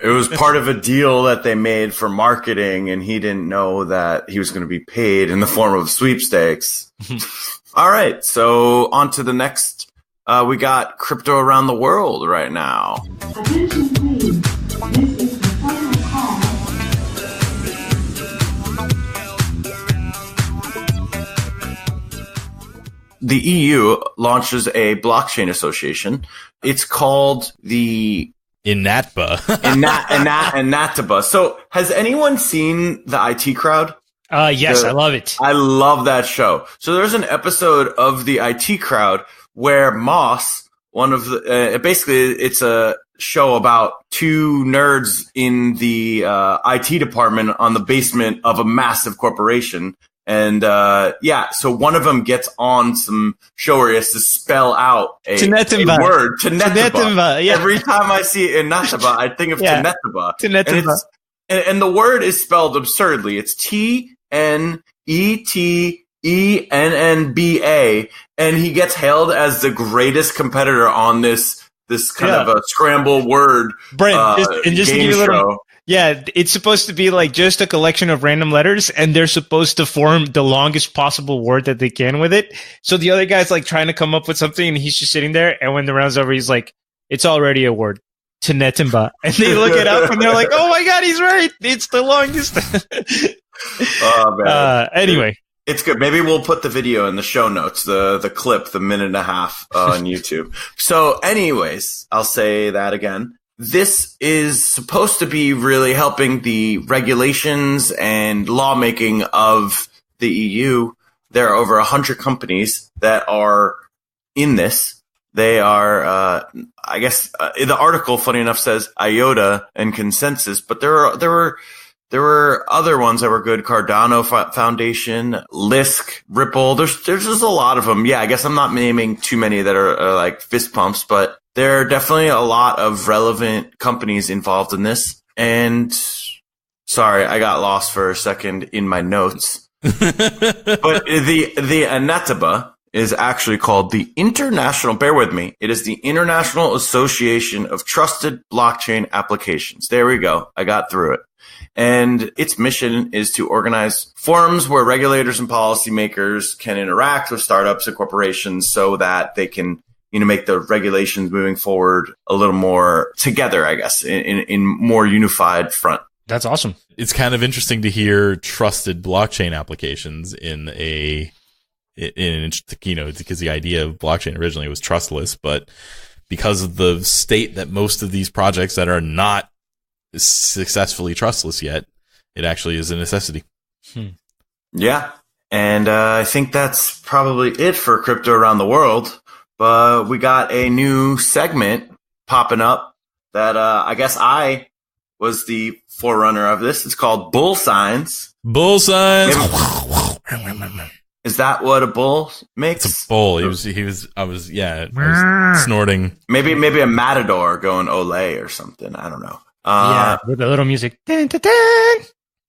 was part of a deal that they made for marketing, and he didn't know that he was going to be paid in the form of sweepstakes. All right, so on to the next. We got crypto around the world right now. Attention please, this is the final call. the EU launches a blockchain association. It's called the Inatba. Inatba. So has anyone seen the IT Crowd? Yes, I love it. I love that show. So there's an episode of the IT Crowd where Moss, one of the, basically it's a show about two nerds in the IT department on the basement of a massive corporation. And so one of them gets on some show where he has to spell out a word. Tenetaba. Yeah. Every time I see Inataba, I think of Tenetaba. And the word is spelled absurdly. It's TNETENNBA, and he gets hailed as the greatest competitor on this kind of a scramble word Brent, just to give you a little show. Yeah, it's supposed to be like just a collection of random letters, and they're supposed to form the longest possible word that they can with it. So the other guy's like trying to come up with something, and he's just sitting there, and when the round's over, he's like, it's already a word. Tenetimba. And they look it up, and they're like, oh my God, he's right. It's the longest. Oh, man. Anyway. It's good. Maybe we'll put the video in the show notes, the clip, the minute and a half on YouTube. So anyways, I'll say that again. This is supposed to be really helping the regulations and lawmaking of the EU. There are over 100 companies that are in this. They are, I guess, the article, funny enough, says IOTA and Consensus, but there were other ones that were good. Cardano Foundation, Lisk, Ripple. There's just a lot of them. Yeah, I guess I'm not naming too many that are like fist pumps, but there are definitely a lot of relevant companies involved in this. And sorry, I got lost for a second in my notes. But the Inatba is actually called the International, bear with me, it is the International Association of Trusted Blockchain Applications. There we go. I got through it. And its mission is to organize forums where regulators and policymakers can interact with startups and corporations so that they can, make the regulations moving forward a little more together, I guess, in more unified front. That's awesome. It's kind of interesting to hear trusted blockchain applications because the idea of blockchain originally was trustless, but because of the state that most of these projects that are not successfully trustless yet, it actually is a necessity. Yeah. And I think that's probably it for crypto around the world. But we got a new segment popping up that I guess I was the forerunner of this. It's called Bull Signs. Bull Signs. Is that what a bull makes? It's a bull. I was snorting. Maybe a matador going Olay or something. I don't know. With the little music. Dun, dun, dun.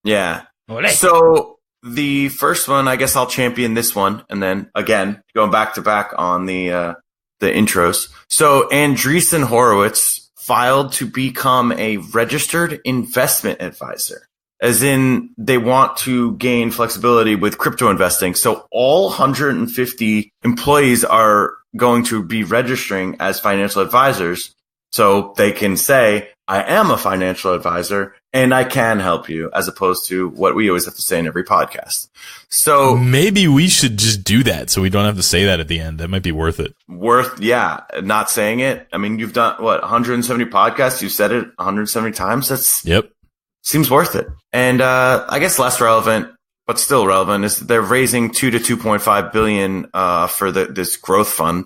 Yeah. Olay. So the first one, I guess I'll champion this one. And then again, going back to back on the intros. So Andreesen Horowitz filed to become a registered investment advisor. As in, they want to gain flexibility with crypto investing. So all 150 employees are going to be registering as financial advisors. So they can say, I am a financial advisor and I can help you, as opposed to what we always have to say in every podcast. So maybe we should just do that so we don't have to say that at the end. That might be worth it. Not saying it. I mean, you've done 170 podcasts. You said it 170 times. Yep. Seems worth it. And I guess less relevant, but still relevant, is they're raising $2 to $2.5 billion for this growth fund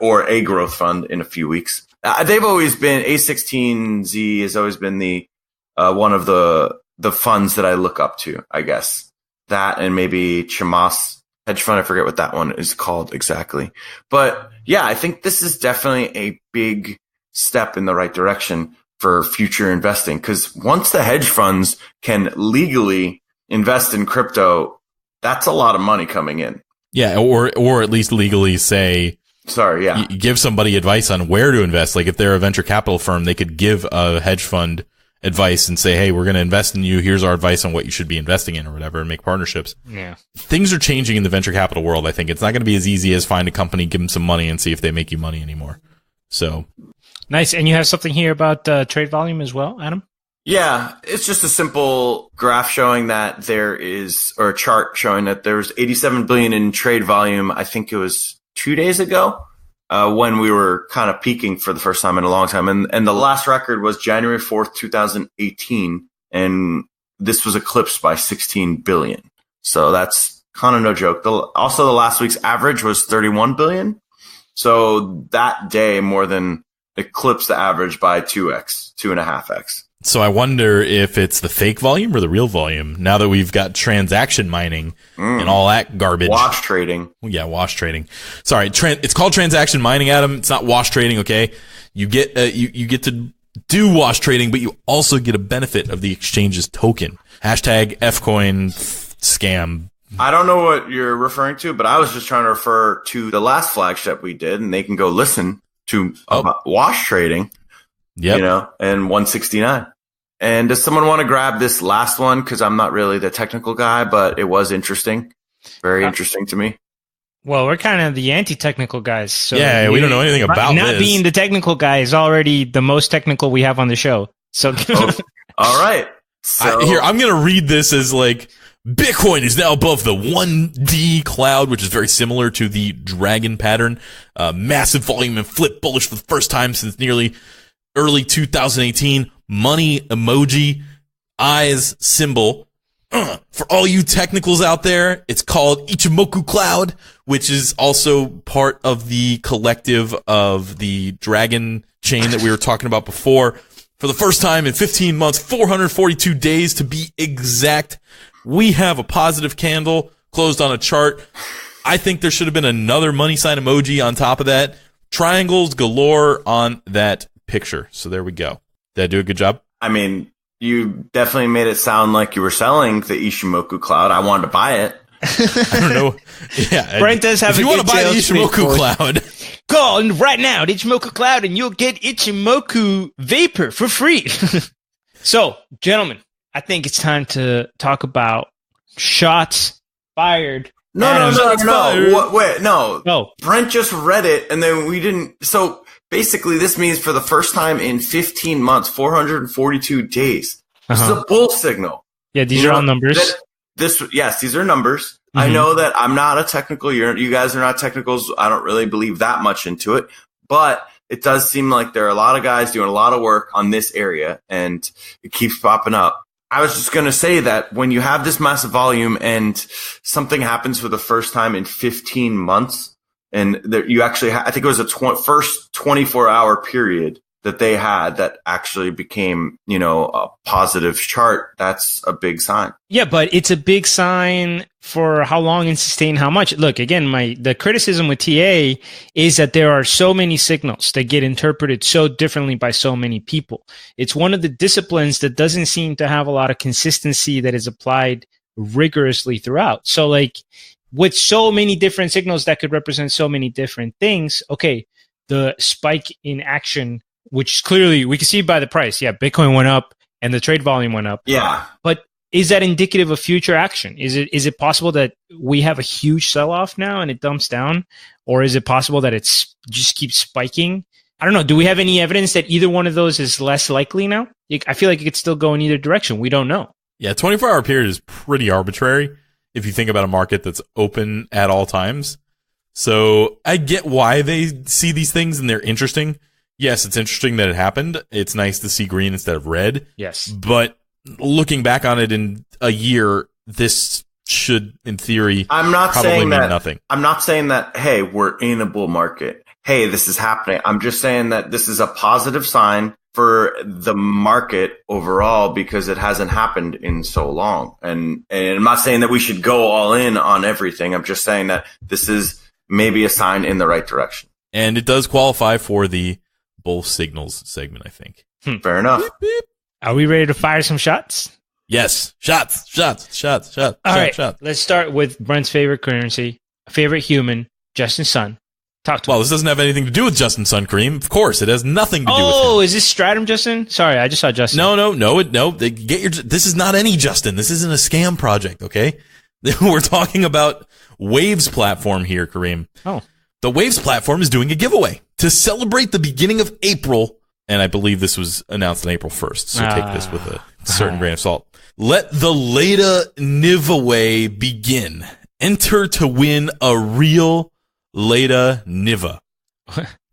or a growth fund in a few weeks. They've always been, A16Z has always been the one of the funds that I look up to, I guess. That and maybe Chamath hedge fund. I forget what that one is called exactly. But yeah, I think this is definitely a big step in the right direction for future investing. Because once the hedge funds can legally invest in crypto, that's a lot of money coming in. Yeah, or at least legally say, give somebody advice on where to invest. Like if they're a venture capital firm, they could give a hedge fund advice and say, hey, we're going to invest in you. Here's our advice on what you should be investing in or whatever, and make partnerships. Yeah. Things are changing in the venture capital world. I think it's not going to be as easy as find a company, give them some money and see if they make you money anymore. So nice. And you have something here about trade volume as well, Adam? Yeah, it's just a simple graph showing that there is, or a chart showing that there's 87 billion in trade volume. I think it was 2 days ago, when we were kind of peaking for the first time in a long time. And the last record was January 4th, 2018. And this was eclipsed by 16 billion. So that's kind of no joke. Also, the last week's average was 31 billion. So that day more than eclipsed the average by 2.5x. So I wonder if it's the fake volume or the real volume now that we've got transaction mining and all that garbage. Wash trading. Yeah, wash trading. Sorry, it's called transaction mining, Adam. It's not wash trading, okay? You get you get to do wash trading, but you also get a benefit of the exchange's token. Hashtag Fcoin scam. I don't know what you're referring to, but I was just trying to refer to the last flagship we did, and they can go listen to wash trading. Yep. And 169. And does someone want to grab this last one? Because I'm not really the technical guy, but it was interesting. Very interesting to me. Well, we're kind of the anti-technical guys. So yeah, we don't know anything about not this. Being the technical guy is already the most technical we have on the show. So, all right. So I'm going to read this as like, Bitcoin is now above the 1D cloud, which is very similar to the dragon pattern. Massive volume and flip bullish for the first time since nearly early 2018. Money emoji, eyes symbol. For all you technicals out there, it's called Ichimoku Cloud, which is also part of the collective of the dragon chain that we were talking about before. For the first time in 15 months, 442 days to be exact, we have a positive candle closed on a chart. I think there should have been another money sign emoji on top of that. Triangles galore on that picture. So there we go. Did I do a good job? I mean, you definitely made it sound like you were selling the Ishimoku Cloud. I wanted to buy it. I don't know. Yeah, Brent does have if you want to buy the Ichimoku Cloud, go on right now to Ichimoku Cloud and you'll get Ichimoku Vapor for free. So, gentlemen, I think it's time to talk about shots fired. No. Wait, no. Oh. Brent just read it and then we didn't. So basically this means for the first time in 15 months, 442 days. This is a bull signal. Yeah, these are all numbers. Yes, these are numbers. Mm-hmm. I know that I'm not a technical. You guys are not technicals. I don't really believe that much into it, but it does seem like there are a lot of guys doing a lot of work on this area and it keeps popping up. I was just going to say that when you have this massive volume and something happens for the first time in 15 months and you actually, I think it was first 24-hour period that they had that actually became, a positive chart. That's a big sign. Yeah, but it's a big sign for how long and sustain how much. Look, again, the criticism with TA is that there are so many signals that get interpreted so differently by so many people. It's one of the disciplines that doesn't seem to have a lot of consistency that is applied rigorously throughout. So like with so many different signals that could represent so many different things, okay, the spike in action, which clearly we can see by the price. Yeah, Bitcoin went up and the trade volume went up. Yeah. But is that indicative of future action? Is it possible that we have a huge sell-off now and it dumps down? Or is it possible that it's just keeps spiking? I don't know. Do we have any evidence that either one of those is less likely now? I feel like it could still go in either direction. We don't know. Yeah, 24-hour period is pretty arbitrary if you think about a market that's open at all times. So I get why they see these things and they're interesting. Yes, it's interesting that it happened. It's nice to see green instead of red. Yes. But looking back on it in a year, this should, in theory, probably mean nothing. I'm not saying that, hey, we're in a bull market. Hey, this is happening. I'm just saying that this is a positive sign for the market overall because it hasn't happened in so long. And I'm not saying that we should go all in on everything. I'm just saying that this is maybe a sign in the right direction. And it does qualify for the bull signals segment, I think. Fair enough. Beep, beep. Are we ready to fire some shots? Yes. Shots. All right. Let's start with Brent's favorite currency, favorite human, Justin Sun. Talk to Well, this doesn't have anything to do with Justin Sun, Kareem. Of course, it has nothing to do with him. Oh, is this Stratum Justin? Sorry, I just saw Justin. No. This is not any Justin. This isn't a scam project, okay? We're talking about Waves platform here, Kareem. Oh. The Waves platform is doing a giveaway to celebrate the beginning of April. And I believe this was announced on April 1st. So take this with a certain grain of salt. Let the Leda giveaway begin. Enter to win a real Leda Niva.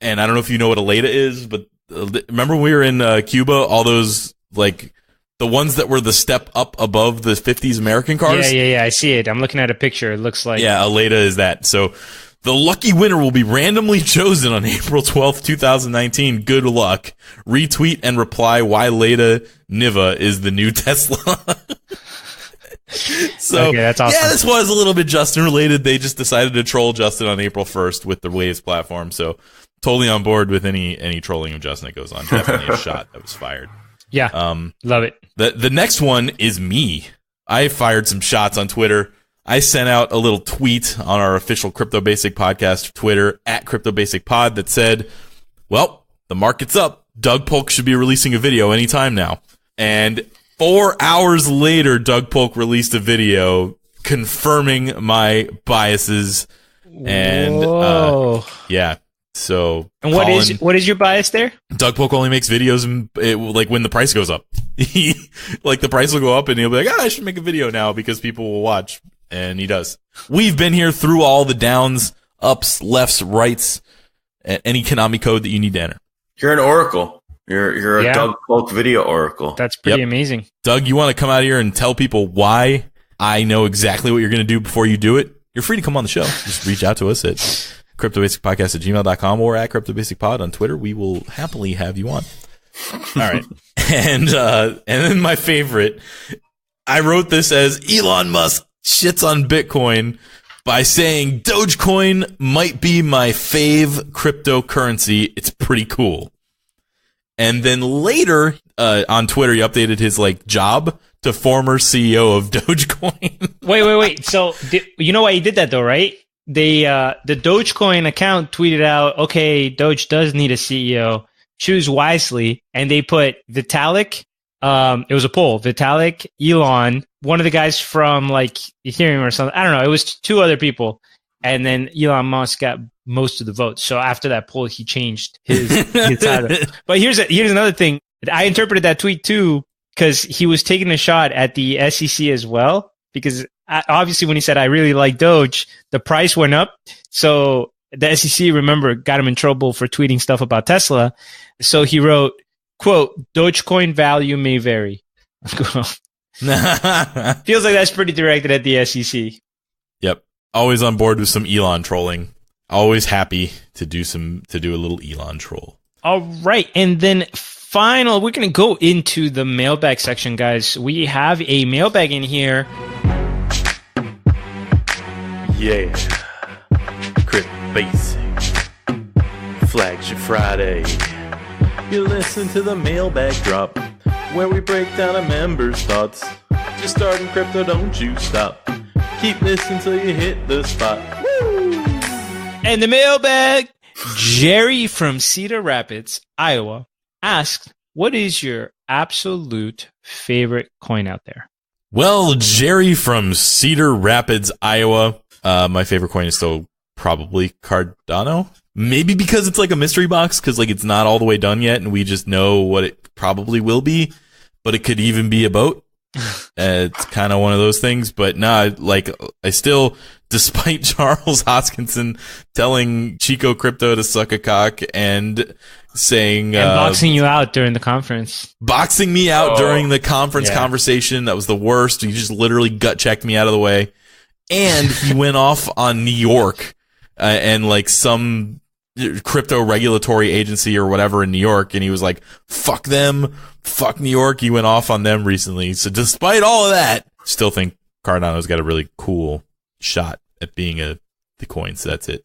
And I don't know if you know what a Leda is, but remember when we were in Cuba, all those, like, the ones that were the step up above the 50s American cars? Yeah. I see it. I'm looking at a picture. It looks like... Yeah, a Leda is that. So the lucky winner will be randomly chosen on April 12th, 2019. Good luck. Retweet and reply why Leda Niva is the new Tesla. So, okay, that's awesome. Yeah, this was a little bit Justin related. They just decided to troll Justin on April 1st with the Waves platform. So totally on board with any trolling of Justin that goes on. Definitely a shot that was fired. Yeah. Love it. The next one is me. I fired some shots on Twitter. I sent out a little tweet on our official Crypto Basic podcast Twitter at Crypto Basic Pod that said, well, the market's up. Doug Polk should be releasing a video anytime now. And 4 hours later, Doug Polk released a video confirming my biases. And yeah. So, and what is your bias there? Doug Polk only makes videos like when the price goes up. Like the price will go up and he'll be like, I should make a video now because people will watch. And he does. We've been here through all the downs, ups, lefts, rights, any Konami code that you need to enter. You're an oracle. You're a Doug Polk video oracle. That's pretty amazing. Doug, you want to come out here and tell people why I know exactly what you're going to do before you do it? You're free to come on the show. Just reach out to us at cryptobasicpodcast@gmail.com or at cryptobasicpod on Twitter. We will happily have you on. All right. And then my favorite, I wrote this as Elon Musk shits on Bitcoin by saying Dogecoin might be my fave cryptocurrency. It's pretty cool. And then later on Twitter, he updated his job to former CEO of Dogecoin. Wait. So you know why he did that though, right? The Dogecoin account tweeted out, okay, Doge does need a CEO. Choose wisely. And they put Vitalik. It was a poll. Vitalik, Elon, one of the guys from Ethereum or something. I don't know. It was two other people. And then Elon Musk got most of the votes. So after that poll, he changed his title. But here's another thing. I interpreted that tweet too because he was taking a shot at the SEC as well. Because obviously when he said, I really like Doge, the price went up. So the SEC, remember, got him in trouble for tweeting stuff about Tesla. So he wrote, quote, Dogecoin value may vary. Feels like that's pretty directed at the SEC. Yep. Always on board with some Elon trolling. Always happy to do a little Elon troll. All right. And then we're going to go into the mailbag section, guys. We have a mailbag in here. Yeah. Crypt Basic. Flagship Friday. You listen to the mailbag drop, where we break down a member's thoughts. Just starting crypto, don't you stop. Keep listening till you hit the spot. Woo! And the mailbag, Jerry from Cedar Rapids, Iowa, asked, what is your absolute favorite coin out there? Well, Jerry from Cedar Rapids, Iowa, my favorite coin is still probably Cardano. Maybe because it's like a mystery box, because it's not all the way done yet, and we just know what it probably will be, but it could even be a boat. It's kind of one of those things, but I still, despite Charles Hoskinson telling Chico Crypto to suck a cock and saying... And boxing you out during the conference. Boxing me out during the conference conversation. That was the worst. He just literally gut checked me out of the way. And he went off on New York and some crypto regulatory agency or whatever in New York, and he was like, fuck them, fuck New York. He went off on them recently. So despite all of that, still think Cardano's got a really cool shot at being the coin. So that's it.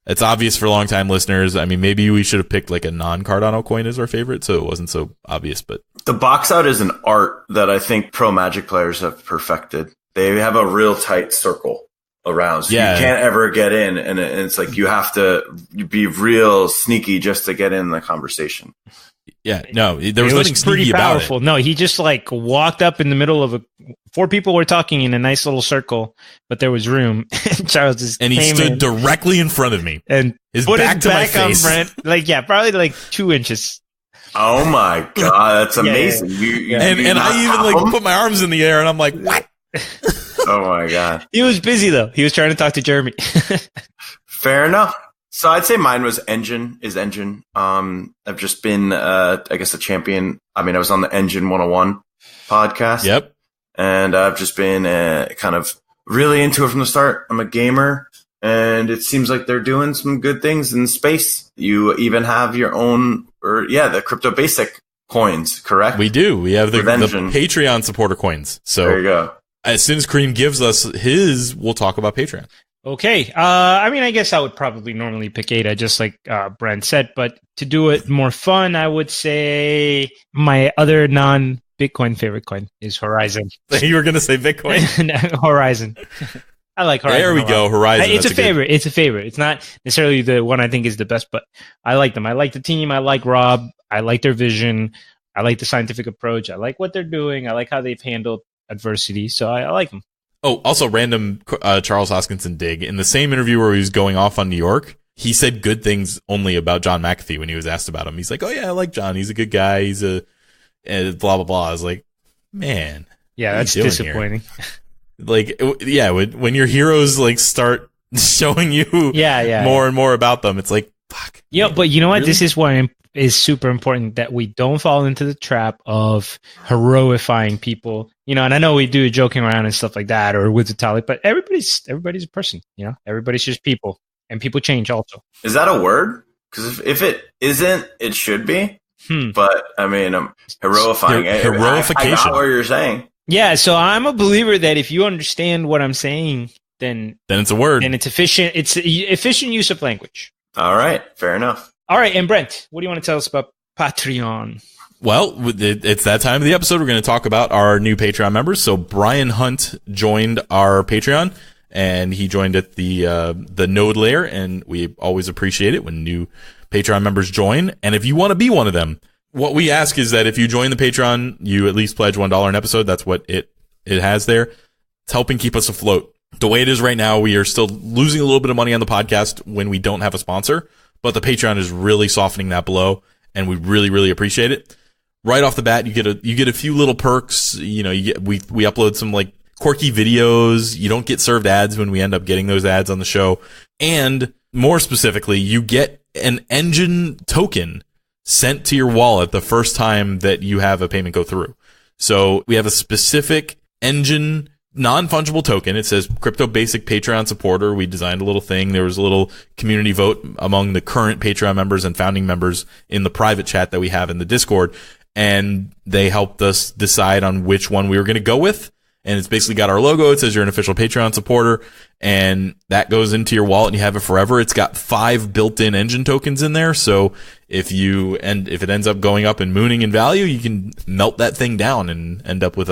It's obvious for long-time listeners. I mean, maybe we should have picked a non-Cardano coin as our favorite, so it wasn't so obvious. But the box out is an art that I think pro Magic players have perfected. They have a real tight circle around, so you can't ever get in, and it's you have to be real sneaky just to get in the conversation. Yeah, no, there was nothing sneaky about it. No, he just walked up in the middle of four people were talking in a nice little circle, but there was room. Charles just and he stood directly in front of me and his back to my face. Probably 2 inches. Oh my god, that's amazing! Yeah. And I even put my arms in the air, and I'm like, what? Oh my god. He was busy though. He was trying to talk to Jeremy. Fair enough. So I'd say mine was Engine. I've just been, I guess, a champion. I mean, I was on the Engine 101 podcast. Yep. And I've just been kind of really into it from the start. I'm a gamer, and it seems like they're doing some good things in space. You even have your own, the Crypto Basic coins, correct? We do. We have the Patreon supporter coins. So there you go. As soon as Kareem gives us his, we'll talk about Patreon. Okay. I mean, I guess I would probably normally pick ADA, just like Brent said. But to do it more fun, I would say my other non-Bitcoin favorite coin is Horizon. You were going to say Bitcoin? Horizon. I like Horizon. There we go. Horizon. It's a favorite. It's a favorite. It's not necessarily the one I think is the best, but I like them. I like the team. I like Rob. I like their vision. I like the scientific approach. I like what they're doing. I like how they've handled adversity. So I like them. Oh, also random Charles Hoskinson dig. In the same interview where he was going off on New York, he said good things only about John McAfee when he was asked about him. He's like, oh yeah, I like John. He's a good guy. He's a blah, blah, blah. I was like, man. Yeah, that's disappointing. Like, yeah, when your heroes like start showing you more and more about them, it's like, fuck. Yeah, but you know what? Really? This is what is super important, that we don't fall into the trap of heroifying people. You know, and I know we do joking around and stuff like that, or with Vitalik, but everybody's a person. You know, everybody's just people, and people change also. Is that a word? Because if it isn't, it should be. But I mean, heroifying. Heroification. I got what you're saying. Yeah, so I'm a believer that if you understand what I'm saying, then it's a word. Then it's efficient. It's efficient use of language. All right, fair enough. All right, and Brent, what do you want to tell us about Patreon? Well, it's that time of the episode. We're going to talk about our new Patreon members. So Brian Hunt joined our Patreon, and he joined at the node layer, and we always appreciate it when new Patreon members join. And if you want to be one of them, what we ask is that if you join the Patreon, you at least pledge $1 an episode. That's what it has there. It's helping keep us afloat. The way it is right now, we are still losing a little bit of money on the podcast when we don't have a sponsor, but the Patreon is really softening that blow, and we really, really appreciate it. Right off the bat, you get a few little perks. You know, we upload some like quirky videos. You don't get served ads when we end up getting those ads on the show. And more specifically, you get an Engine token sent to your wallet the first time that you have a payment go through. So we have a specific Engine non-fungible token. It says Crypto Basic Patreon supporter. We designed a little thing. There was a little community vote among the current Patreon members and founding members in the private chat that we have in the Discord. And they helped us decide on which one we were going to go with. And it's basically got our logo. It says you're an official Patreon supporter, and that goes into your wallet and you have it forever. It's got 5 built-in Engine tokens in there. So if it ends up going up and mooning in value, you can melt that thing down and end up with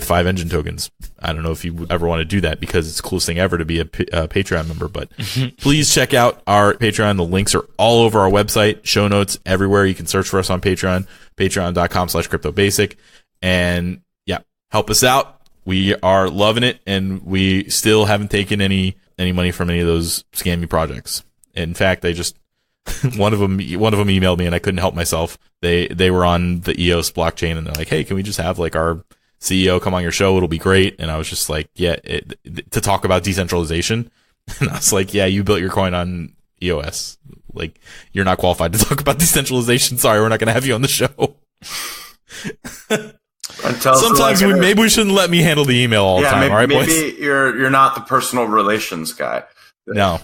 5 Engine tokens. I don't know if you would ever want to do that because it's the coolest thing ever to be a Patreon member, but please check out our Patreon. The links are all over our website, show notes, everywhere. You can search for us on Patreon, patreon.com/cryptobasic. And yeah, help us out. We are loving it, and we still haven't taken any money from any of those scammy projects. In fact, I just one of them emailed me and I couldn't help myself. They were on the EOS blockchain and they're like, "Hey, can we just have like our CEO come on your show? It'll be great." And I was just like, yeah, to talk about decentralization. And I was like, yeah, you built your coin on EOS. Like, you're not qualified to talk about decentralization. Sorry, we're not going to have you on the show. Sometimes maybe we shouldn't let me handle the email all the time. Maybe, all right, maybe boys? you're not the personal relations guy. No,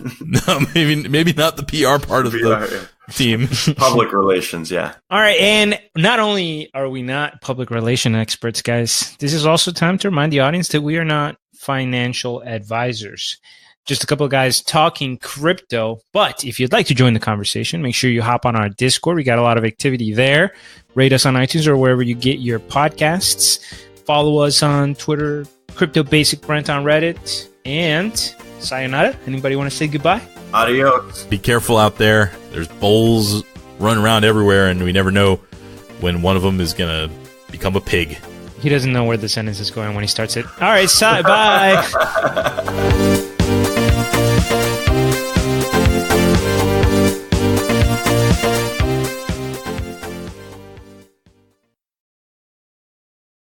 maybe not the PR part of the team. Public relations, yeah. All right, and not only are we not public relation experts, guys, this is also time to remind the audience that we are not financial advisors. Just a couple of guys talking crypto. But if you'd like to join the conversation, make sure you hop on our Discord. We got a lot of activity there. Rate us on iTunes or wherever you get your podcasts. Follow us on Twitter, Crypto Basic Brent on Reddit, and sayonara. Anybody want to say goodbye? Adios. Be careful out there. There's bulls running around everywhere, and we never know when one of them is going to become a pig. He doesn't know where the sentence is going when he starts it. All right, bye.